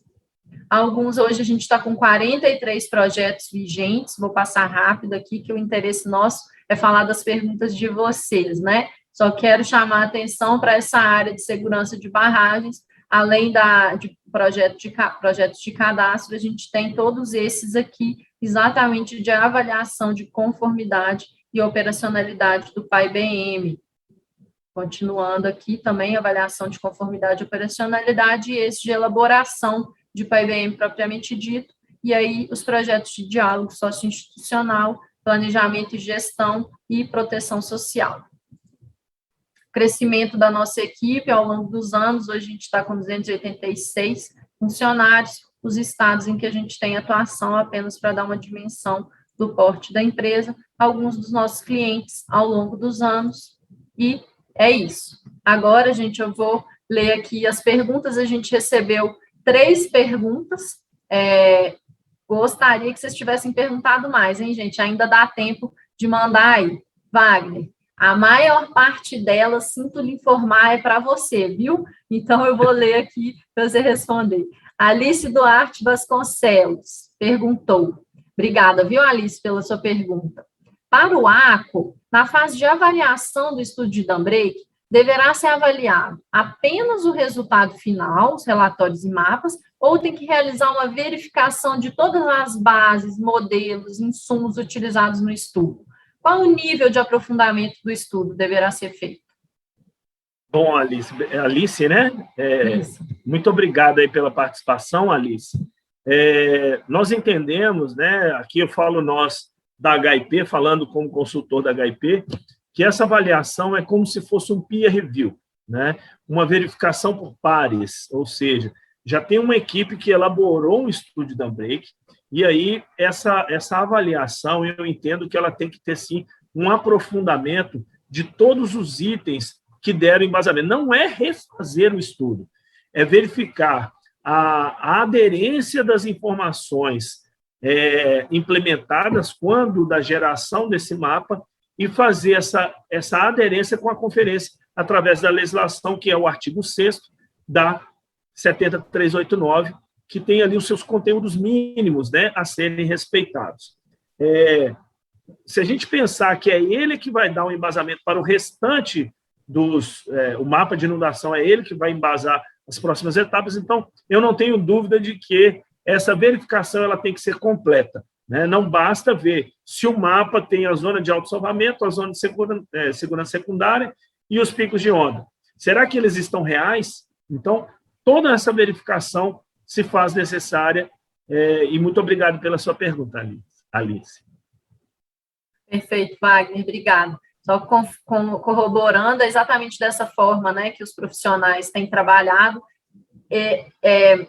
Hoje a gente está com 43 projetos vigentes, vou passar rápido aqui, que o interesse nosso é falar das perguntas de vocês, né? Só quero chamar a atenção para essa área de segurança de barragens, além de projetos de cadastro, a gente tem todos esses aqui, exatamente de avaliação de conformidade e operacionalidade do PAI-BM. Continuando aqui também, avaliação de conformidade e operacionalidade, e esse de elaboração de PAI-BM propriamente dito, e aí os projetos de diálogo socioinstitucional, planejamento e gestão e proteção social. Crescimento da nossa equipe ao longo dos anos, hoje a gente está com 286 funcionários, os estados em que a gente tem atuação, apenas para dar uma dimensão do porte da empresa, alguns dos nossos clientes ao longo dos anos, e é isso. Agora, gente, eu vou ler aqui as perguntas, a gente recebeu 3 perguntas, gostaria que vocês tivessem perguntado mais, hein, gente? Ainda dá tempo de mandar aí. Wagner, a maior parte delas, sinto lhe informar, é para você, viu? Então, eu vou ler aqui para você responder. Alice Duarte Vasconcelos perguntou. Obrigada, viu, Alice, pela sua pergunta. Para o ACO, na fase de avaliação do estudo de dam break, deverá ser avaliado apenas o resultado final, os relatórios e mapas, ou tem que realizar uma verificação de todas as bases, modelos, insumos utilizados no estudo? Qual o nível de aprofundamento do estudo deverá ser feito? Bom, Alice, né? Muito obrigado aí pela participação, Alice. Nós entendemos, né? Aqui eu falo nós da HIP, falando como consultor da HIP, que essa avaliação é como se fosse um peer review, né? Uma verificação por pares, ou seja, já tem uma equipe que elaborou um estudo de dam break, e aí essa avaliação, eu entendo que ela tem que ter, sim, um aprofundamento de todos os itens que deram embasamento. Não é refazer o estudo, é verificar a aderência das informações implementadas quando da geração desse mapa e fazer essa aderência com a conferência através da legislação, que é o artigo 6º da 70389, que tem ali os seus conteúdos mínimos, né, a serem respeitados. Se a gente pensar que é ele que vai dar um embasamento para o restante o mapa de inundação é ele que vai embasar as próximas etapas, então eu não tenho dúvida de que essa verificação ela tem que ser completa, né? Não basta ver se o mapa tem a zona de autossalvamento, a zona de segurança secundária e os picos de onda. Será que eles estão reais? Então, toda essa verificação se faz necessária, e muito obrigado pela sua pergunta, Alice. Perfeito, Wagner, obrigado. Só corroborando, é exatamente dessa forma, né, que os profissionais têm trabalhado,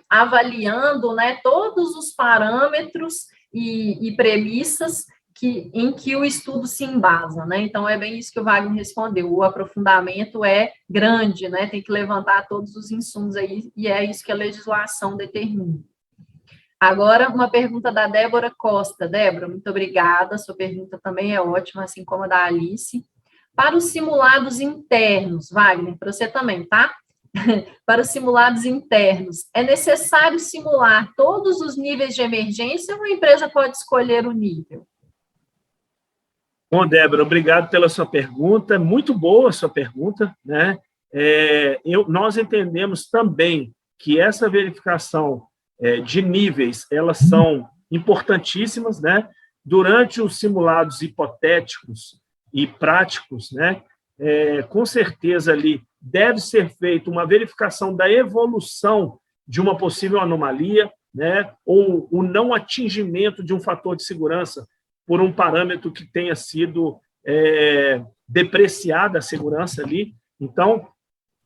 avaliando, né, todos os parâmetros e premissas em que o estudo se embasa, né? Então, é bem isso que o Wagner respondeu, o aprofundamento é grande, né? Tem que levantar todos os insumos aí, e é isso que a legislação determina. Agora, uma pergunta da Débora Costa. Débora, muito obrigada, sua pergunta também é ótima, assim como a da Alice. Para os simulados internos, Wagner, para você também, tá? Para os simulados internos, é necessário simular todos os níveis de emergência ou a empresa pode escolher o nível? Bom, Débora, obrigado pela sua pergunta, muito boa a sua pergunta, né? Nós entendemos também que essa verificação de níveis, elas são importantíssimas, né? Durante os simulados hipotéticos e práticos, né? Com certeza ali deve ser feita uma verificação da evolução de uma possível anomalia, né? Ou o não atingimento de um fator de segurança por um parâmetro que tenha sido depreciada a segurança ali. Então,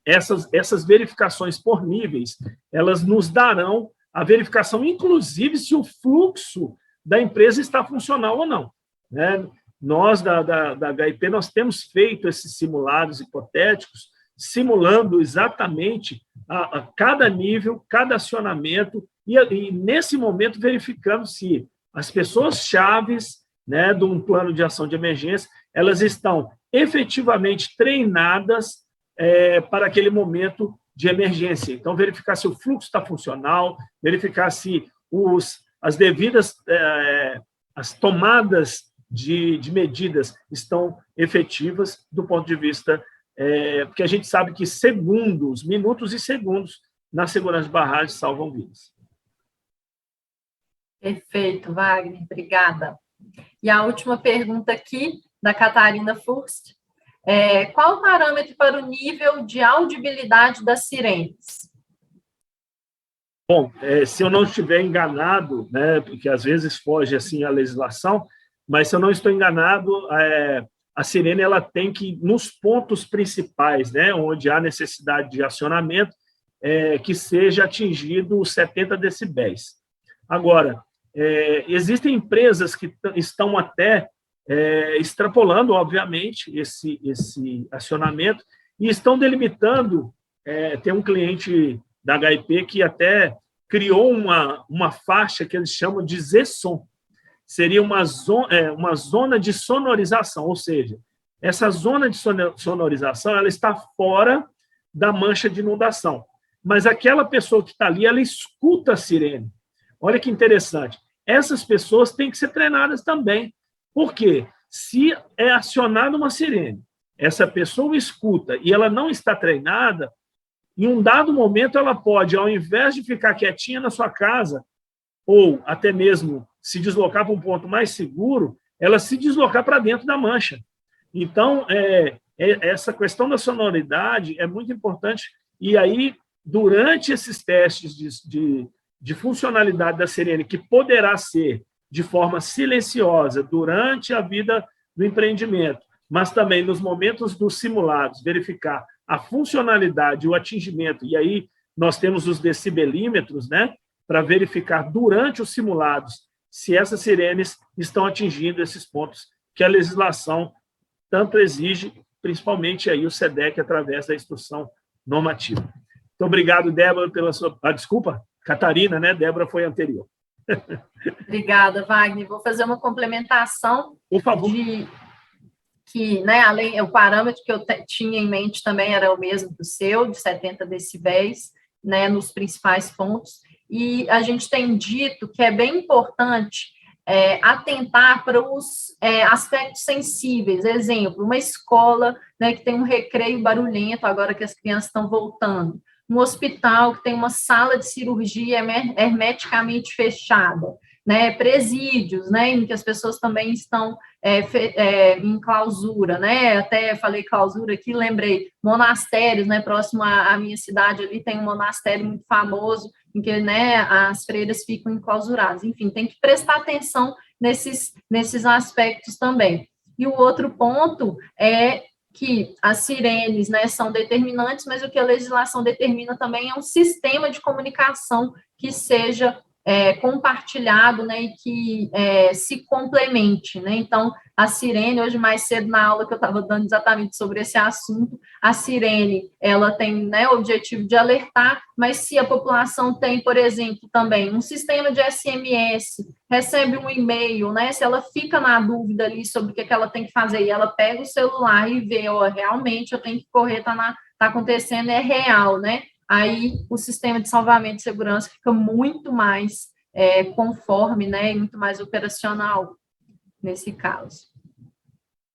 essas verificações por níveis, elas nos darão a verificação, inclusive, se o fluxo da empresa está funcional ou não, né? Nós, da HIP, nós temos feito esses simulados hipotéticos, simulando exatamente a cada nível, cada acionamento, e nesse momento verificando se as pessoas-chaves, né, de um plano de ação de emergência, elas estão efetivamente treinadas para aquele momento de emergência. Então, verificar se o fluxo está funcional, verificar se as devidas as tomadas de medidas estão efetivas do ponto de vista, porque a gente sabe que segundos, minutos e segundos na segurança de barragem salvam vidas. Perfeito, Wagner, obrigada. E a última pergunta aqui, da Catarina Furst. Qual o parâmetro para o nível de audibilidade das sirenes? Bom, se eu não estiver enganado, né, porque às vezes foge assim a legislação, mas se eu não estou enganado, a sirene ela tem que, nos pontos principais, né, onde há necessidade de acionamento, que seja atingido os 70 decibéis. Agora, existem empresas que estão até extrapolando, obviamente, esse acionamento e estão delimitando. Tem um cliente da HIP que até criou uma faixa que eles chamam de Z-Som. Seria uma zona de sonorização, ou seja, essa zona de sonorização ela está fora da mancha de inundação, mas aquela pessoa que está ali, ela escuta a sirene. Olha que interessante. Essas pessoas têm que ser treinadas também. Por quê? Se é acionada uma sirene, essa pessoa escuta e ela não está treinada, em um dado momento ela pode, ao invés de ficar quietinha na sua casa, ou até mesmo se deslocar para um ponto mais seguro, ela se deslocar para dentro da mancha. Então, essa questão da sonoridade é muito importante, e aí, durante esses testes de funcionalidade da sirene, que poderá ser de forma silenciosa durante a vida do empreendimento, mas também nos momentos dos simulados, verificar a funcionalidade, o atingimento, e aí nós temos os decibelímetros, né, para verificar durante os simulados se essas sirenes estão atingindo esses pontos que a legislação tanto exige, principalmente aí o SEDEC, através da instrução normativa. Muito obrigado, Débora, pela sua... desculpa, Catarina, né? Débora foi anterior. Obrigada, Wagner. Vou fazer uma complementação. Por favor. Que, né, além, o parâmetro que eu tinha em mente também era o mesmo que o seu, de 70 decibéis, né, nos principais pontos. E a gente tem dito que é bem importante atentar para os aspectos sensíveis. Exemplo, uma escola, né, que tem um recreio barulhento, agora que as crianças estão voltando. Um hospital que tem uma sala de cirurgia hermeticamente fechada. Né, presídios, né, em que as pessoas também estão em clausura, né, até falei clausura aqui, lembrei, monastérios, né, próximo à minha cidade ali tem um monastério muito famoso, em que, né, as freiras ficam enclausuradas, enfim, tem que prestar atenção nesses aspectos também. E o outro ponto é que as sirenes, né, são determinantes, mas o que a legislação determina também é um sistema de comunicação que seja compartilhado, né, e que se complemente, né. Então, a sirene, hoje mais cedo na aula que eu estava dando exatamente sobre esse assunto, a sirene, ela tem, né, o objetivo de alertar, mas se a população tem, por exemplo, também um sistema de SMS, recebe um e-mail, né, se ela fica na dúvida ali sobre o que ela tem que fazer, e ela pega o celular e vê, realmente eu tenho que correr, tá acontecendo, é real, né, aí o sistema de salvamento e segurança fica muito mais conforme, né, e muito mais operacional nesse caso.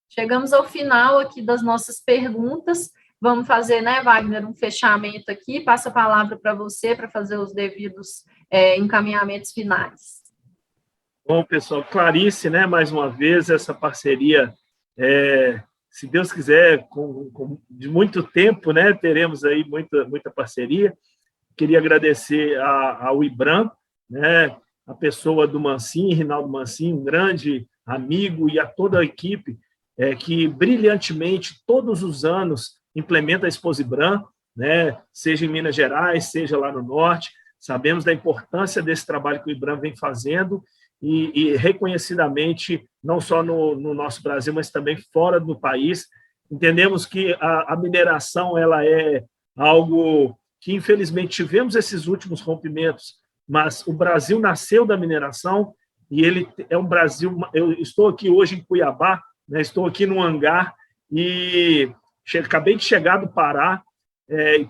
Chegamos ao final aqui das nossas perguntas. Vamos fazer, né, Wagner, um fechamento aqui. Passo a palavra para você para fazer os devidos encaminhamentos finais. Bom, pessoal, Clarice, né, mais uma vez, essa parceria, se Deus quiser, de muito tempo, né, teremos aí muita parceria. Queria agradecer ao IBRAM, né, a pessoa do Mancini, Rinaldo Mancini, um grande amigo, e a toda a equipe que brilhantemente, todos os anos, implementa a Exposibran, né, seja em Minas Gerais, seja lá no Norte. Sabemos da importância desse trabalho que o IBRAM vem fazendo e reconhecidamente, não só no nosso Brasil, mas também fora do país. Entendemos que a mineração ela é algo que, infelizmente, tivemos esses últimos rompimentos, mas o Brasil nasceu da mineração e ele é um Brasil... Eu estou aqui hoje em Cuiabá, né, estou aqui no hangar e acabei de chegar do Pará,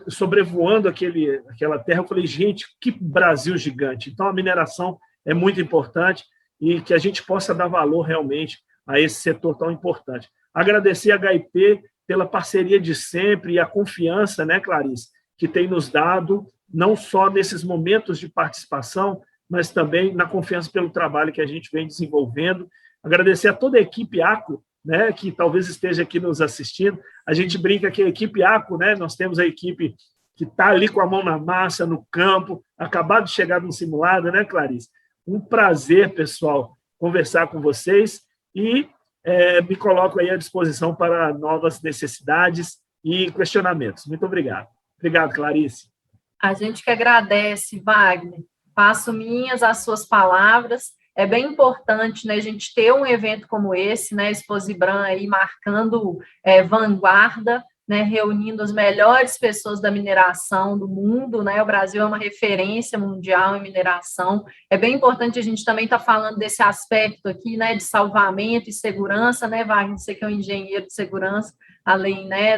sobrevoando aquela terra, eu falei, gente, que Brasil gigante. Então, a mineração é muito importante e que a gente possa dar valor realmente a esse setor tão importante. Agradecer a HIP pela parceria de sempre e a confiança, né, Clarice, que tem nos dado, não só nesses momentos de participação, mas também na confiança pelo trabalho que a gente vem desenvolvendo. Agradecer a toda a equipe ACO, né, que talvez esteja aqui nos assistindo. A gente brinca que a equipe ACO, né, nós temos a equipe que está ali com a mão na massa, no campo, acabado de chegar no simulado, né, Clarice? Um prazer, pessoal, conversar com vocês e me coloco aí à disposição para novas necessidades e questionamentos. Muito obrigado. Obrigado, Clarice. A gente que agradece, Wagner. Passo minhas as suas palavras. É bem importante, né, a gente ter um evento como esse, né, Exposibran aí marcando vanguarda, né, reunindo as melhores pessoas da mineração do mundo, né, o Brasil é uma referência mundial em mineração. É bem importante a gente também estar falando desse aspecto aqui, né, de salvamento e segurança, né, Wagner, você que é um engenheiro de segurança, além, né,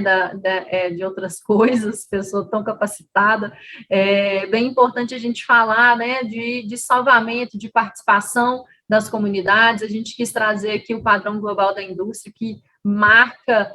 de outras coisas, pessoa tão capacitada, é bem importante a gente falar, né, de salvamento, de participação das comunidades. A gente quis trazer aqui o padrão global da indústria, que marca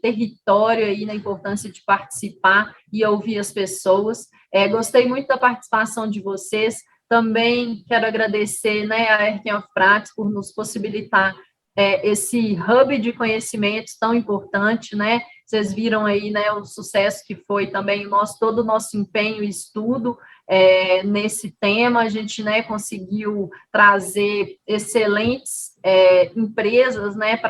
território aí na importância de participar e ouvir as pessoas. Gostei muito da participação de vocês. Também quero agradecer, né, a Airken of Practice por nos possibilitar esse hub de conhecimentos tão importante, né? Vocês viram aí, né, o sucesso que foi também todo o nosso empenho e estudo nesse tema. A gente, né, conseguiu trazer excelentes empresas, né,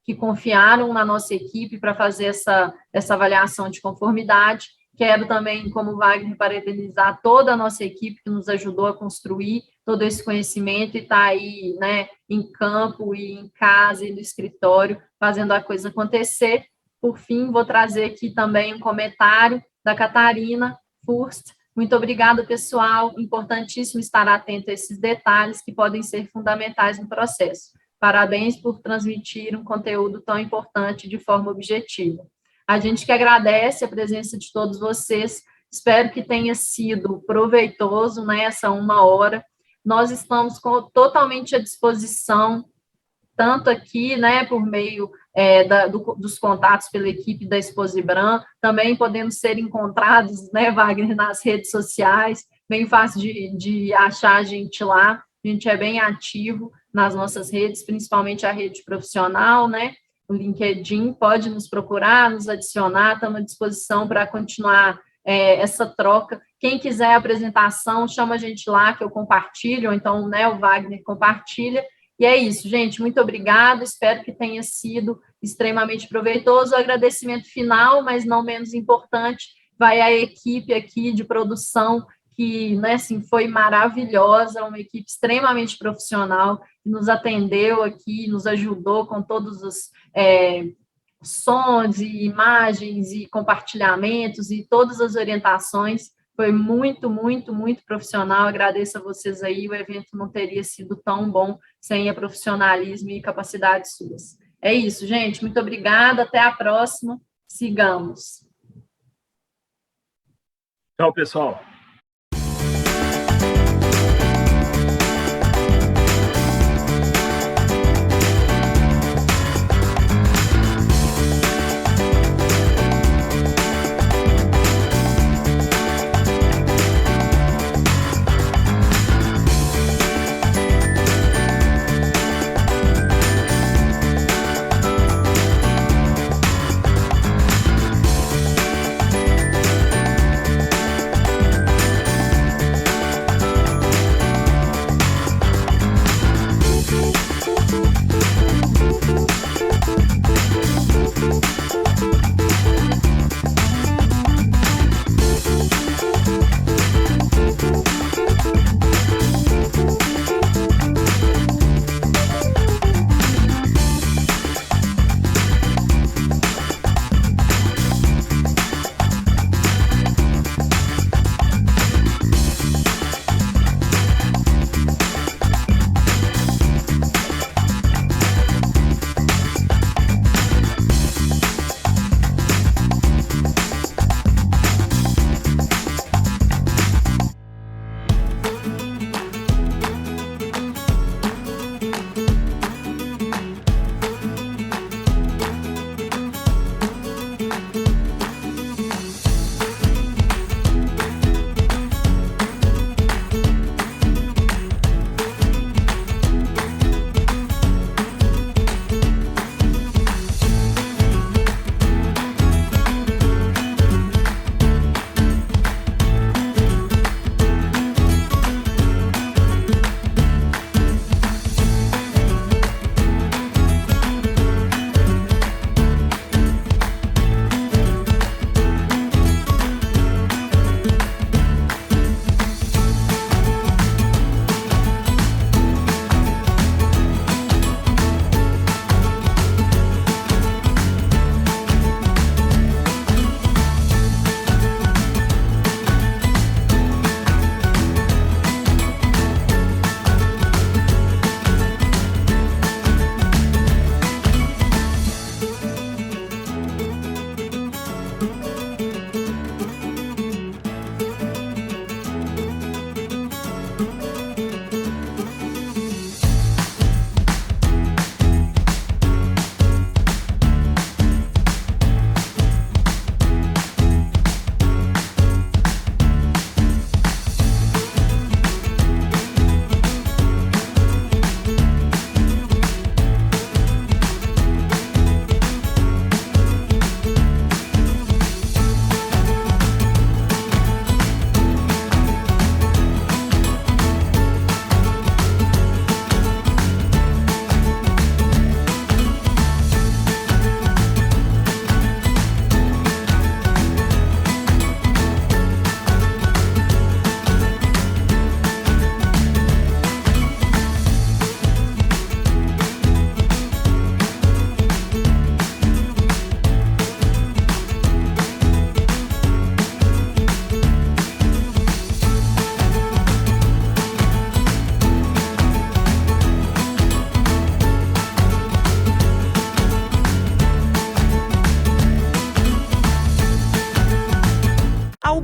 que confiaram na nossa equipe para fazer essa avaliação de conformidade. Quero também, como Wagner, parabenizar toda a nossa equipe que nos ajudou a construir todo esse conhecimento e está aí, né, em campo e em casa e no escritório, fazendo a coisa acontecer. Por fim, vou trazer aqui também um comentário da Catarina Furst. Muito obrigada, pessoal. Importantíssimo estar atento a esses detalhes que podem ser fundamentais no processo. Parabéns por transmitir um conteúdo tão importante de forma objetiva. A gente que agradece a presença de todos vocês, espero que tenha sido proveitoso, né, essa 1 hora. Nós estamos totalmente à disposição, tanto aqui, né, por meio dos contatos pela equipe da Exposibran, também podendo ser encontrados, né, Wagner, nas redes sociais, bem fácil de achar a gente lá, a gente é bem ativo nas nossas redes, principalmente a rede profissional, né, o LinkedIn, pode nos procurar, nos adicionar, estamos à disposição para continuar essa troca. Quem quiser a apresentação, chama a gente lá, que eu compartilho, ou então, né, o Wagner compartilha, E é isso, gente, muito obrigada, espero que tenha sido extremamente proveitoso. O agradecimento final, mas não menos importante, vai à equipe aqui de produção, que, né, assim, foi maravilhosa, uma equipe extremamente profissional, que nos atendeu aqui, nos ajudou com todos os sons e imagens e compartilhamentos e todas as orientações. Foi muito, muito, muito profissional. Agradeço a vocês aí. O evento não teria sido tão bom sem a profissionalismo e capacidades suas. É isso, gente. Muito obrigada. Até a próxima. Sigamos. Tchau, pessoal.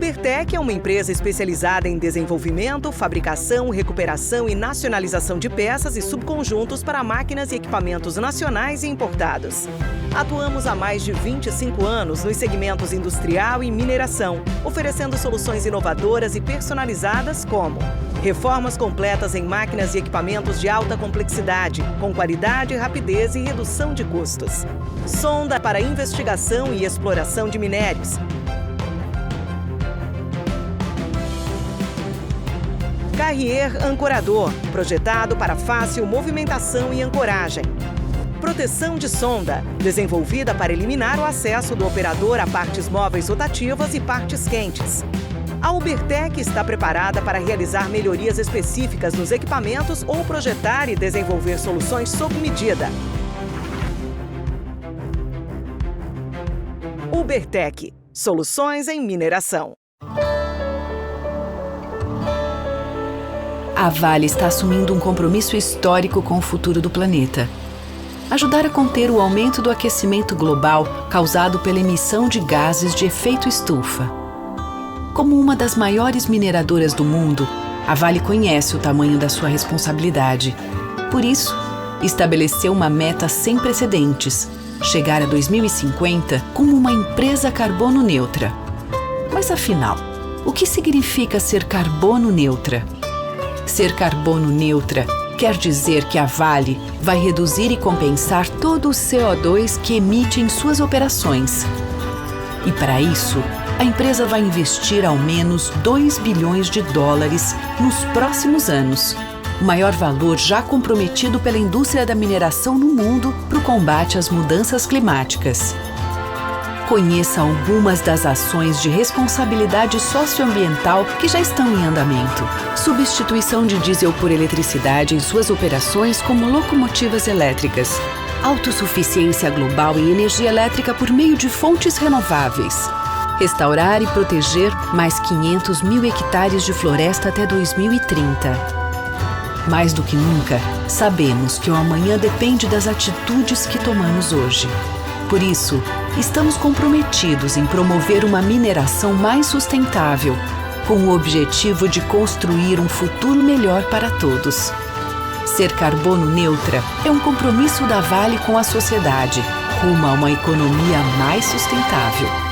Ubertec é uma empresa especializada em desenvolvimento, fabricação, recuperação e nacionalização de peças e subconjuntos para máquinas e equipamentos nacionais e importados. Atuamos há mais de 25 anos nos segmentos industrial e mineração, oferecendo soluções inovadoras e personalizadas como reformas completas em máquinas e equipamentos de alta complexidade, com qualidade, rapidez e redução de custos. Sonda para investigação e exploração de minérios. Carrier ancorador, projetado para fácil movimentação e ancoragem. Proteção de sonda, desenvolvida para eliminar o acesso do operador a partes móveis rotativas e partes quentes. A Ubertec está preparada para realizar melhorias específicas nos equipamentos ou projetar e desenvolver soluções sob medida. Ubertec, soluções em mineração. A Vale está assumindo um compromisso histórico com o futuro do planeta. Ajudar a conter o aumento do aquecimento global causado pela emissão de gases de efeito estufa. Como uma das maiores mineradoras do mundo, a Vale conhece o tamanho da sua responsabilidade. Por isso, estabeleceu uma meta sem precedentes: chegar a 2050 como uma empresa carbono neutra. Mas afinal, o que significa ser carbono neutra? Ser carbono neutra quer dizer que a Vale vai reduzir e compensar todo o CO2 que emite em suas operações. E para isso, a empresa vai investir ao menos 2 bilhões de dólares nos próximos anos, o maior valor já comprometido pela indústria da mineração no mundo para o combate às mudanças climáticas. Conheça algumas das ações de responsabilidade socioambiental que já estão em andamento. Substituição de diesel por eletricidade em suas operações como locomotivas elétricas. Autossuficiência global em energia elétrica por meio de fontes renováveis. Restaurar e proteger mais 500 mil hectares de floresta até 2030. Mais do que nunca, sabemos que o amanhã depende das atitudes que tomamos hoje. Por isso, estamos comprometidos em promover uma mineração mais sustentável, com o objetivo de construir um futuro melhor para todos. Ser carbono neutra é um compromisso da Vale com a sociedade, rumo a uma economia mais sustentável.